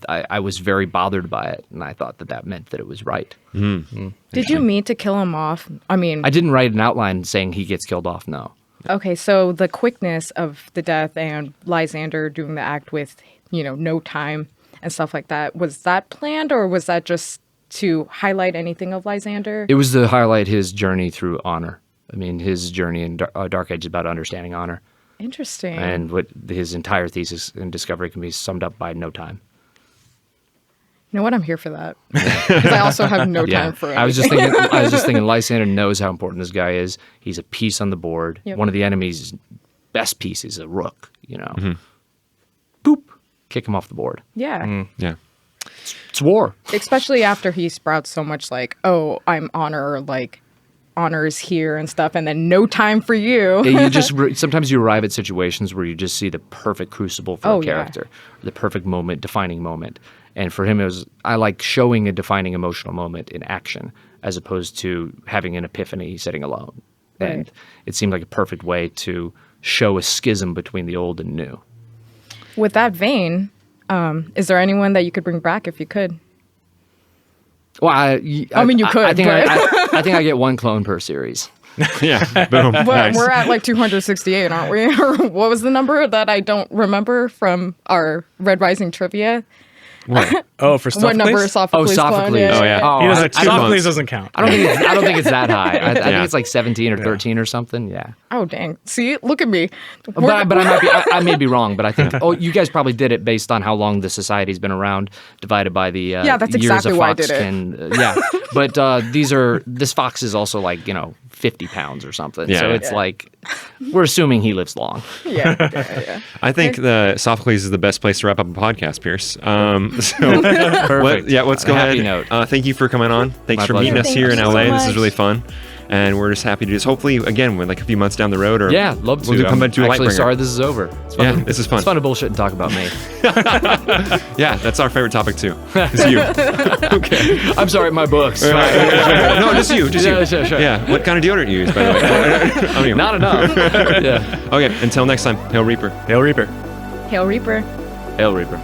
I was very bothered by it, and I thought that meant that it was right. Did you mean to kill him off? I mean, I didn't write an outline saying he gets killed off. No. okay, so the quickness of the death and Lysander doing the act with, no time and stuff like that, was that planned, or was that just to highlight anything of Lysander? It was to highlight his journey through honor. I mean, his journey in Dark Age is about understanding honor. Interesting. And what his entire thesis and discovery can be summed up by no time. You know what? I'm here for that. Because I also have no time for it. I was just thinking Lysander knows how important this guy is. He's a piece on the board. Yep. One of the enemy's best pieces, a rook, Boop. Kick him off the board. Yeah. Yeah. It's war. Especially after he sprouts so much like, oh, I'm honor, like honor is here and stuff, and then no time for you. Yeah, you just sometimes you arrive at situations where you just see the perfect crucible for a character, the perfect moment, defining moment. And for him, I like showing a defining emotional moment in action as opposed to having an epiphany sitting alone. Right. And it seemed like a perfect way to show a schism between the old and new. With that vein, is there anyone that you could bring back if you could? Well, I mean, you could, I think but- I think I get one clone per series. Yeah. Boom. Well, Nice. we're at like 268, aren't we? Or what was the number that I don't remember from our Red Rising trivia? What? Oh, for What number is Sophocles? Sophocles? Sophocles. Oh, yeah. He doesn't, I don't- Sophocles doesn't count. I don't think it's that high. I think it's like 17 or 13 or something. Yeah. Oh, dang. See, look at me. But I may be wrong. But I think you guys probably did it based on how long the society's been around, divided by the Yeah, that's years exactly a why I fox did it. can. Yeah, but this fox is also like 50 pounds or something. Yeah. So it's like we're assuming he lives long. Yeah. I think the Sophocles is the best place to wrap up a podcast, Pierce. So Perfect. let's go A happy ahead. note. Thank you for coming on. Thanks My for pleasure. meeting us Thank here you in so LA. This much. is really fun. And we're just happy to just hopefully, again, we're like a few months down the road or Yeah, love to. we'll come back to a actually Lightbringer. sorry this is over. It's fun Yeah, to- this is fun. It's fun to bullshit and talk about me. Yeah, that's our favorite topic too. It's you. Okay. I'm sorry, my books. No, just you. Just Yeah, you. sure. Yeah. What kind of deodorant you use, by the way? I don't even- Not enough. Yeah. Okay. Until next time, Hail Reaper. Hail Reaper. Hail Reaper. Hail Reaper.